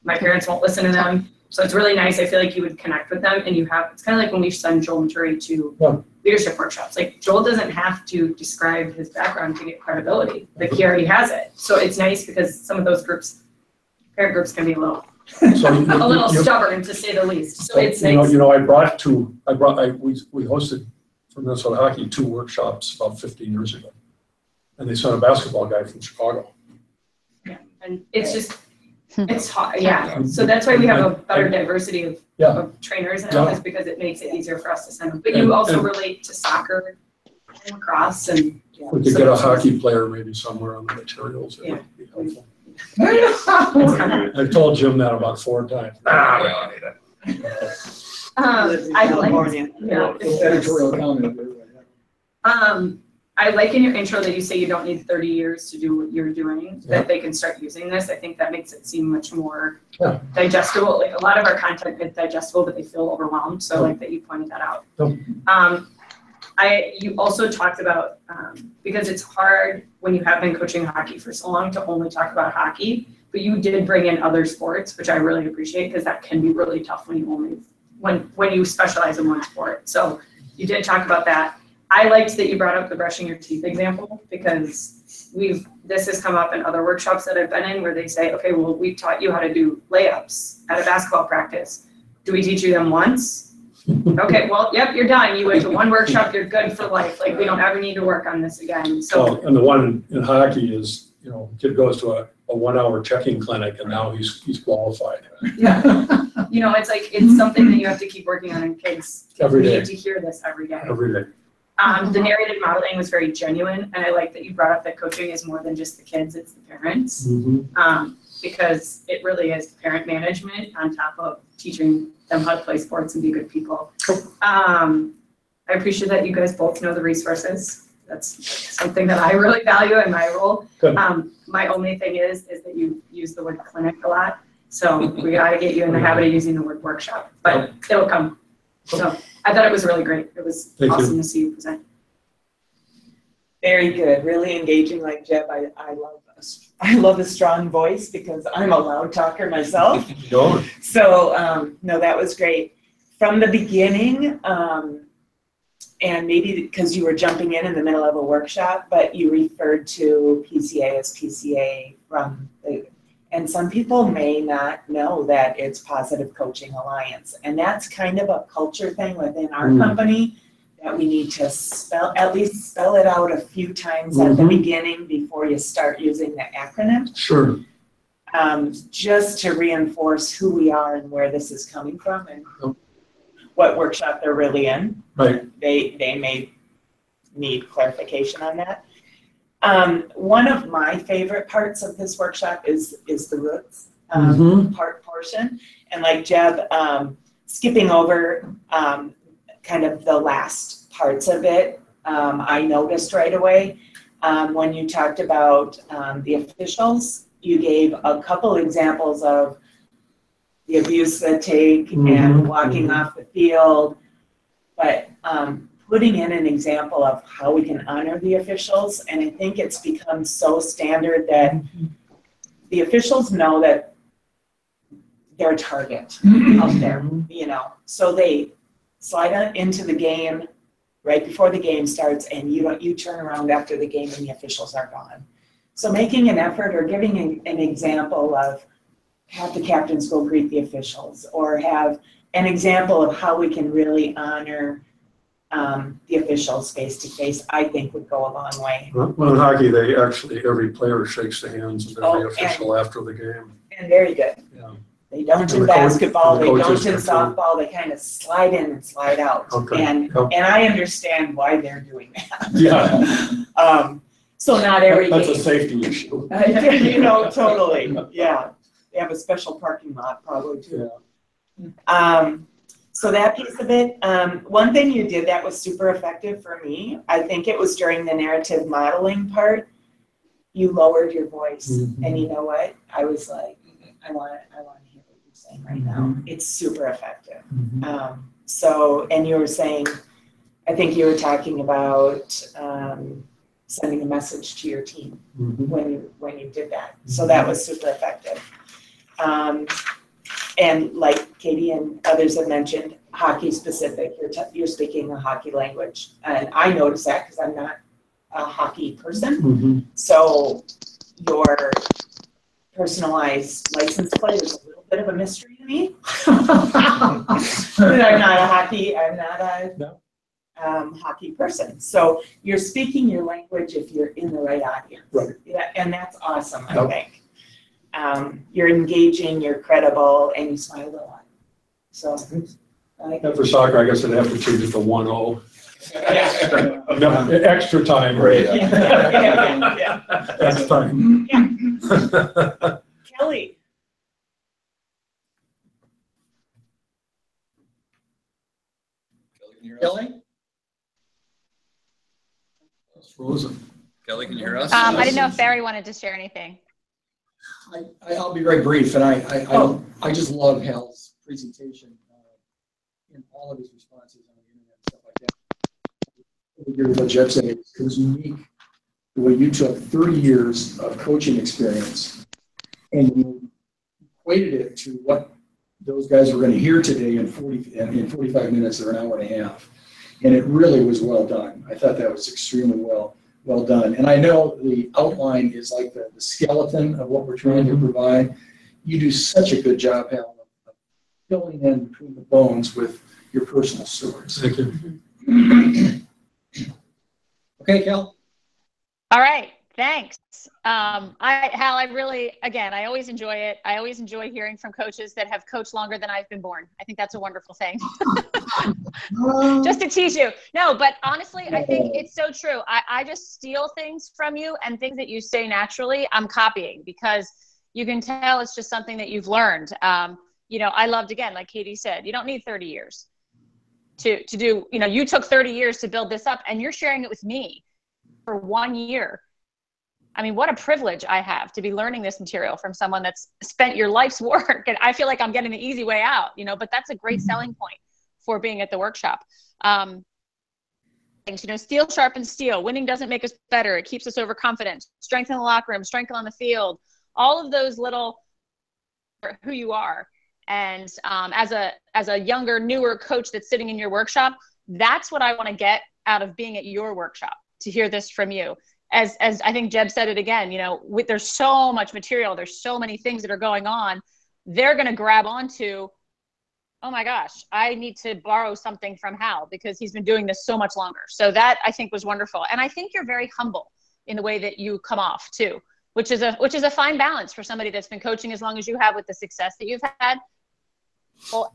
My parents won't listen to them. So it's really nice. I feel like you would connect with them, and it's kind of like when we send Joel Maturi to leadership workshops. Like, Joel doesn't have to describe his background to get credibility. Like, he already has it. So it's nice because some of those parent groups can be a little stubborn, to say the least. So it's nice. We hosted for Minnesota Hockey 2 workshops about 15 years ago, and they sent a basketball guy from Chicago. Yeah, and it's just. It's hard, yeah. So that's why we have a better diversity of trainers now, is because it makes it easier for us to send them. But you also relate to soccer and lacrosse, and we could get a hockey player maybe somewhere on the materials. It would be helpful. I've told Jim that about 4 times. I like in your intro that you say you don't need 30 years to do what you're doing, that they can start using this. I think that makes it seem much more digestible. Like, a lot of our content is digestible, but they feel overwhelmed. So I like that you pointed that out. You also talked about, because it's hard when you have been coaching hockey for so long to only talk about hockey, but you did bring in other sports, which I really appreciate, because that can be really tough when you specialize in one sport. So you did talk about that. I liked that you brought up the brushing your teeth example, because this has come up in other workshops that I've been in, where they say, okay, well, we taught you how to do layups at a basketball practice. Do we teach you them once? Okay, well, yep, you're done. You went to one workshop, you're good for life. Like, we don't ever need to work on this again. So, and the one in hockey is, kid goes to a 1-hour checking clinic, and now he's qualified. Yeah. It's something that you have to keep working on in kids. Every day. We need to hear this every day. Every day. The narrated modeling was very genuine, and I like that you brought up that coaching is more than just the kids, it's the parents. Because it really is parent management on top of teaching them how to play sports and be good people. I appreciate that you guys both know the resources. That's something that I really value in my role. My only thing is that you use the word clinic a lot. So we got to get you in the habit of using the word workshop, but it'll come. So I thought it was really great. It was awesome to see you present. Very good. Really engaging, like Jeb. I love a strong voice, because I'm a loud talker myself. So no, that was great. From the beginning, and maybe because you were jumping in the middle of a workshop, but you referred to PCA as PCA from the, and some people may not know that it's Positive Coaching Alliance. And that's kind of a culture thing within our company that we need to at least spell it out a few times at the beginning before you start using the acronym. Sure. Just to reinforce who we are and where this is coming from and what workshop they're really in. Right. They may need clarification on that. One of my favorite parts of this workshop is the roots portion. And like Jeb, skipping over kind of the last parts of it, I noticed right away when you talked about the officials, you gave a couple examples of the abuse they take and walking off the field, but putting in an example of how we can honor the officials. And I think it's become so standard that the officials know that they're a target out there, you know, so they slide on into the game right before the game starts, and you turn around after the game and the officials are gone. So making an effort or giving an example of have the captains go greet the officials, or have an example of how we can really honor the officials face to face, I think would go a long way. Well, in hockey, they actually, every player shakes the hands of every official after the game. And very good. Yeah. They don't in basketball, they don't in softball, they kind of slide in and slide out. Okay. And I understand why they're doing that. Yeah. So not every That's game. a safety issue. You know, totally, yeah. They have a special parking lot probably too. Yeah. So that piece of it, one thing you did that was super effective for me, I think it was during the narrative modeling part, you lowered your voice. And you know what? I was like, I want to hear what you're saying right now. It's super effective. So, and you were saying, I think you were talking about sending a message to your team when you did that. So that was super effective. And like Katie and others have mentioned, hockey specific, you're speaking a hockey language. And I noticed that because I'm not a hockey person. So your personalized license plate is a little bit of a mystery to me. I'm not a hockey person. So you're speaking your language if you're in the right audience. Right. Yeah, and that's awesome, I think. You're engaging, you're credible, and you smile a lot. So, And for soccer, I guess I'd have to change it to 1-0. Yeah. No, extra time. Right. Yeah. Extra time. Kelly. Kelly? It's frozen. Kelly, can you hear us? I didn't know if Barry wanted to share anything. I'll be very brief, and I just love Hal's presentation in all of his responses on the internet and stuff like that. I agree with what Jeff said. It was unique the way you took 30 years of coaching experience and you equated it to what those guys were going to hear today in 45 minutes or an hour and a half. And it really was well done. I thought that was extremely well done. And I know the outline is like the skeleton of what we're trying to provide. You do such a good job, Hal, of filling in between the bones with your personal stories. Thank you. Okay, Cal? All right, thanks. Hal, I always enjoy it. I always enjoy hearing from coaches that have coached longer than I've been born. I think that's a wonderful thing. Just to tease you. No, but honestly, I think it's so true. I just steal things from you, and things that you say naturally, I'm copying, because you can tell it's just something that you've learned. I loved, again, like Katie said, you don't need 30 years to do, you took 30 years to build this up, and you're sharing it with me for 1 year. I mean, what a privilege I have to be learning this material from someone that's spent your life's work. And I feel like I'm getting the easy way out, but that's a great selling point for being at the workshop. Steel sharpens steel. Winning doesn't make us better. It keeps us overconfident. Strength in the locker room, strength on the field, all of those little, who you are. And as a younger, newer coach that's sitting in your workshop, That's what I want to get out of being at your workshop, to hear this from you. As I think Jeb said it again, there's so much material, there's so many things that are going on. They're going to grab onto, oh my gosh, I need to borrow something from Hal because he's been doing this so much longer. So that, I think, was wonderful. And I think you're very humble in the way that you come off too, which is a fine balance for somebody that's been coaching as long as you have, with the success that you've had,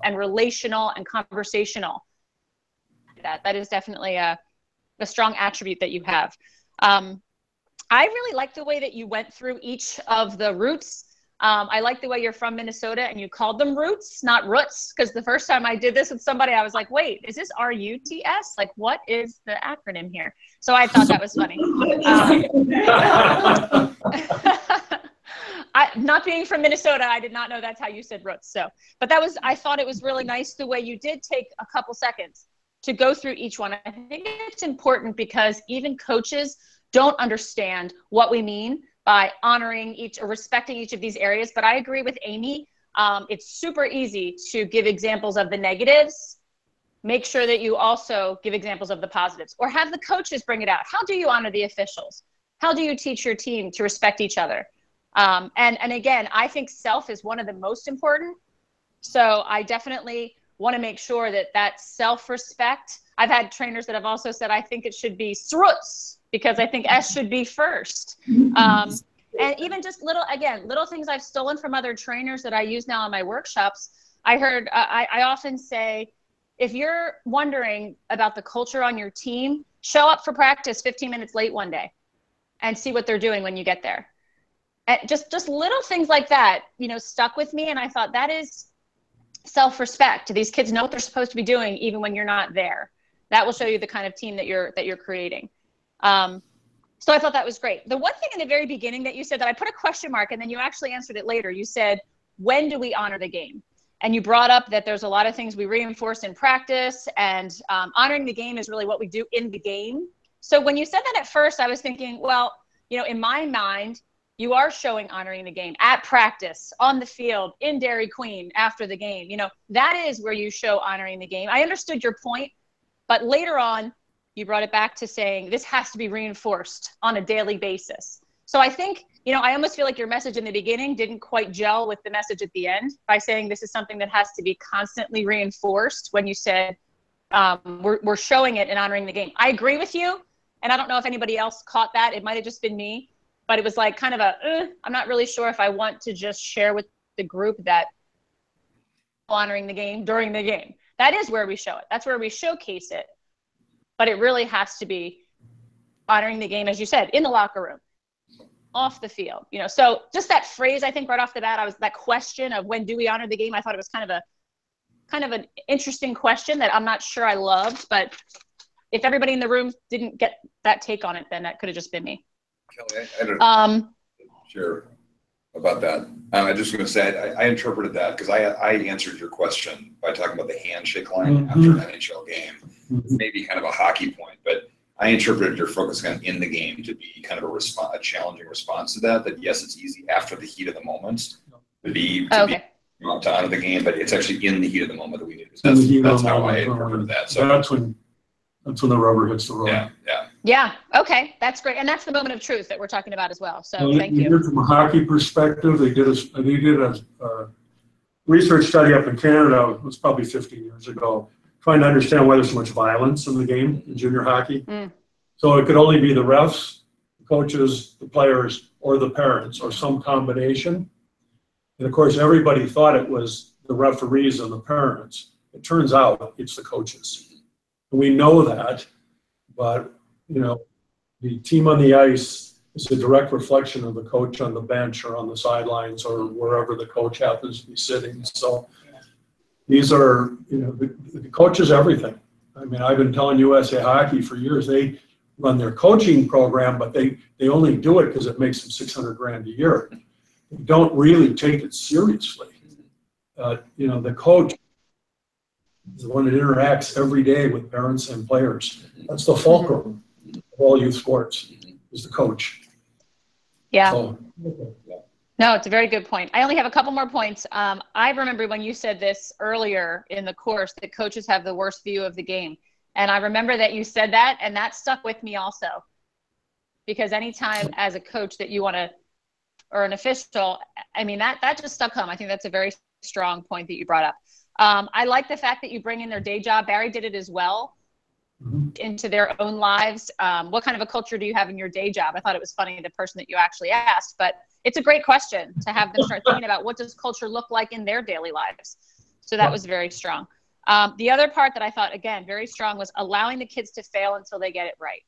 and relational and conversational. That is definitely a strong attribute that you have. I really like the way that you went through each of the roots. I like the way you're from Minnesota and you called them roots, not roots, because the first time I did this with somebody, I was like, wait, is this R-U-T-S? Like, what is the acronym here? So I thought that was funny. Not being from Minnesota, I did not know that's how you said roots. So, but I thought it was really nice the way you did take a couple seconds to go through each one. I think it's important because even coaches don't understand what we mean by honoring each or respecting each of these areas. But I agree with Amy. It's super easy to give examples of the negatives. Make sure that you also give examples of the positives, or have the coaches bring it out. How do you honor the officials? How do you teach your team to respect each other? And again, I think self is one of the most important. So I definitely want to make sure that self-respect. I've had trainers that have also said, I think it should be struts, because I think S should be first. And even just little things I've stolen from other trainers that I use now in my workshops. I often say, if you're wondering about the culture on your team, show up for practice 15 minutes late one day and see what they're doing when you get there. And just little things like that, stuck with me. And I thought, that is self-respect. These kids know what they're supposed to be doing even when you're not there. That will show you the kind of team that you're creating. So I thought that was great. The one thing in the very beginning that you said that I put a question mark, and then you actually answered it later. You said, when do we honor the game? And you brought up that there's a lot of things we reinforce in practice, and honoring the game is really what we do in the game. So when you said that at first, I was thinking, well, in my mind, you are showing honoring the game at practice, on the field, in Dairy Queen, after the game. That is where you show honoring the game. I understood your point, but later on, you brought it back to saying this has to be reinforced on a daily basis. So I think, I almost feel like your message in the beginning didn't quite gel with the message at the end by saying this is something that has to be constantly reinforced when you said we're showing it and honoring the game. I agree with you. And I don't know if anybody else caught that. It might have just been me, but it was like kind of I'm not really sure if I want to just share with the group that honoring the game during the game. That is where we show it. That's where we showcase it. But it really has to be honoring the game, as you said, in the locker room, off the field. So just that phrase, I think right off the bat, that question of when do we honor the game? I thought it was kind of an interesting question that I'm not sure I loved, but if everybody in the room didn't get that take on it, then that could have just been me. Kelly, I don't sure about that. I'm just going to say I interpreted that because I answered your question by talking about the handshake line after an NHL game. Maybe kind of a hockey point, but I interpreted your focus on in the game to be kind of a challenging response to that. That yes, it's easy after the heat of the moment to honor the game, but it's actually in the heat of the moment that we need. That's how I interpreted that. So that's when the rubber hits the road. Yeah. Okay. That's great. And that's the moment of truth that we're talking about as well. So thank you. From a hockey perspective, they did a research study up in Canada. It was probably 15 years ago, trying to understand why there's so much violence in the game in junior hockey. So it could only be the refs, the coaches, the players, or the parents, or some combination. And of course, everybody thought it was the referees and the parents. It turns out it's the coaches. And we know that, but the team on the ice is a direct reflection of the coach on the bench or on the sidelines or wherever the coach happens to be sitting. So these are, the coach is everything. I mean, I've been telling USA Hockey for years, they run their coaching program, but they only do it because it makes them $600,000 a year. They don't really take it seriously. The coach is the one that interacts every day with parents and players. That's the fulcrum of all youth sports, is the coach. Yeah. So, No, it's a very good point. I only have a couple more points. I remember when you said this earlier in the course that coaches have the worst view of the game. And I remember that you said that, and that stuck with me also. Because anytime as a coach that you want to, or an official, I mean, that just stuck home. I think that's a very strong point that you brought up. I like the fact that you bring in their day job. Barry did it as well, into their own lives. What kind of a culture do you have in your day job? I thought it was funny, the person that you actually asked, but it's a great question to have them start thinking about what does culture look like in their daily lives. So that was very strong. The other part that I thought, again, very strong was allowing the kids to fail until they get it right.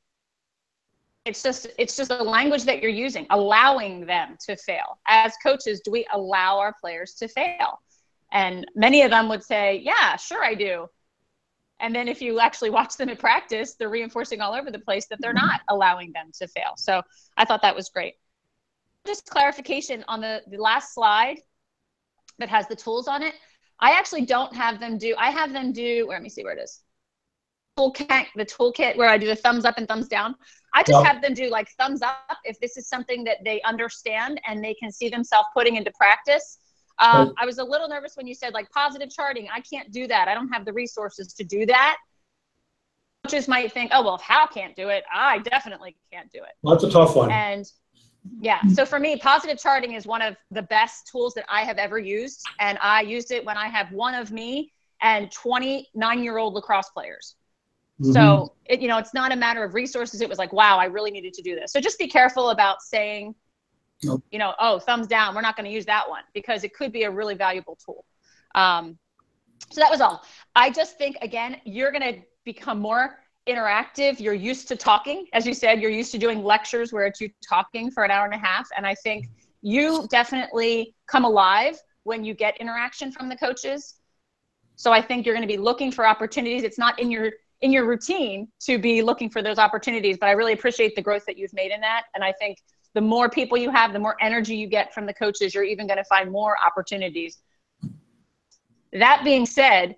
It's just a language that you're using, allowing them to fail. As coaches, do we allow our players to fail? And many of them would say, yeah, sure I do. And then if you actually watch them in practice, they're reinforcing all over the place that they're not allowing them to fail. So I thought that was great. Just clarification on the last slide that has the tools on it. I actually don't have them do, I have them do, let me see where it is. The toolkit where I do the thumbs up and thumbs down. I just have them do like thumbs up if this is something that they understand and they can see themselves putting into practice. I was a little nervous when you said like positive charting. I can't do that. I don't have the resources to do that. Coaches might think, oh, well, if Hal can't do it, I definitely can't do it. That's a tough one. And yeah, so for me, positive charting is one of the best tools that I have ever used. And I used it when I have one of me and 29-year-old lacrosse players. So, it's not a matter of resources. It was like, wow, I really needed to do this. So just be careful about saying, oh, thumbs down, we're not going to use that one, because it could be a really valuable tool. So that was all. I just think, again, you're going to become more interactive. You're used to talking. As you said, you're used to doing lectures where it's you talking for an hour and a half. And I think you definitely come alive when you get interaction from the coaches. So I think you're going to be looking for opportunities. It's not in your routine to be looking for those opportunities, but I really appreciate the growth that you've made in that. And I think the more people you have, the more energy you get from the coaches, you're even going to find more opportunities. That being said,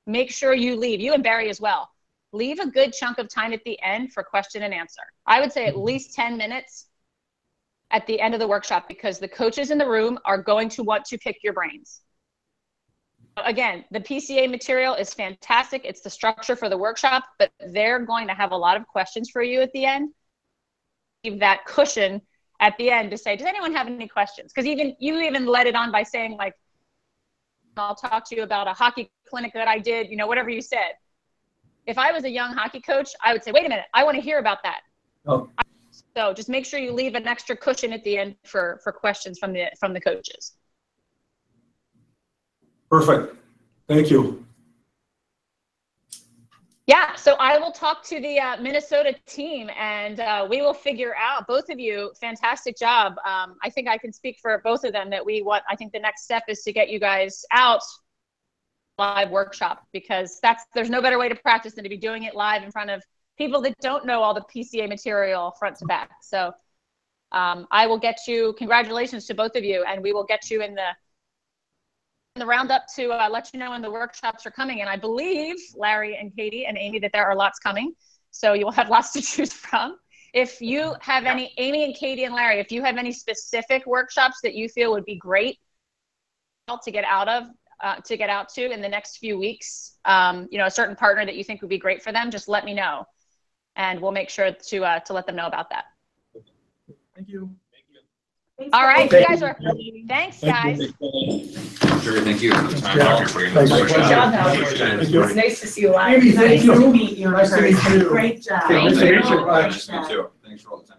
make sure you leave, you and Barry as well, leave a good chunk of time at the end for question and answer. I would say at least 10 minutes at the end of the workshop, because the coaches in the room are going to want to pick your brains. Again, the PCA material is fantastic. It's the structure for the workshop, but they're going to have a lot of questions for you at the end. Leave that cushion at the end to say, does anyone have any questions? Because you even led it on by saying, like, I'll talk to you about a hockey clinic that I did, whatever you said. If I was a young hockey coach, I would say, wait a minute, I want to hear about that. So just make sure you leave an extra cushion at the end for questions from the coaches. Perfect. Thank you. Yeah, so I will talk to the Minnesota team, and we will figure out, both of you, fantastic job. I think I can speak for both of them that I think the next step is to get you guys out live workshop, because there's no better way to practice than to be doing it live in front of people that don't know all the PCA material front to back. So I will get you, congratulations to both of you, and we will get you in the roundup to let you know when the workshops are coming. And I believe, Larry and Katie and Amy, that there are lots coming. So you will have lots to choose from. If you have any, Amy and Katie and Larry, if you have any specific workshops that you feel would be great to get out to in the next few weeks, a certain partner that you think would be great for them, just let me know. And we'll make sure to let them know about that. Thank you. All right, you guys are, thanks guys. Sure, thank you for the time. Good job, Hal. It's nice to see you live. Amy, thank you. Nice to meet you. Nice to meet you. Great job. Nice to meet you. Nice to meet you. Thanks for all the time.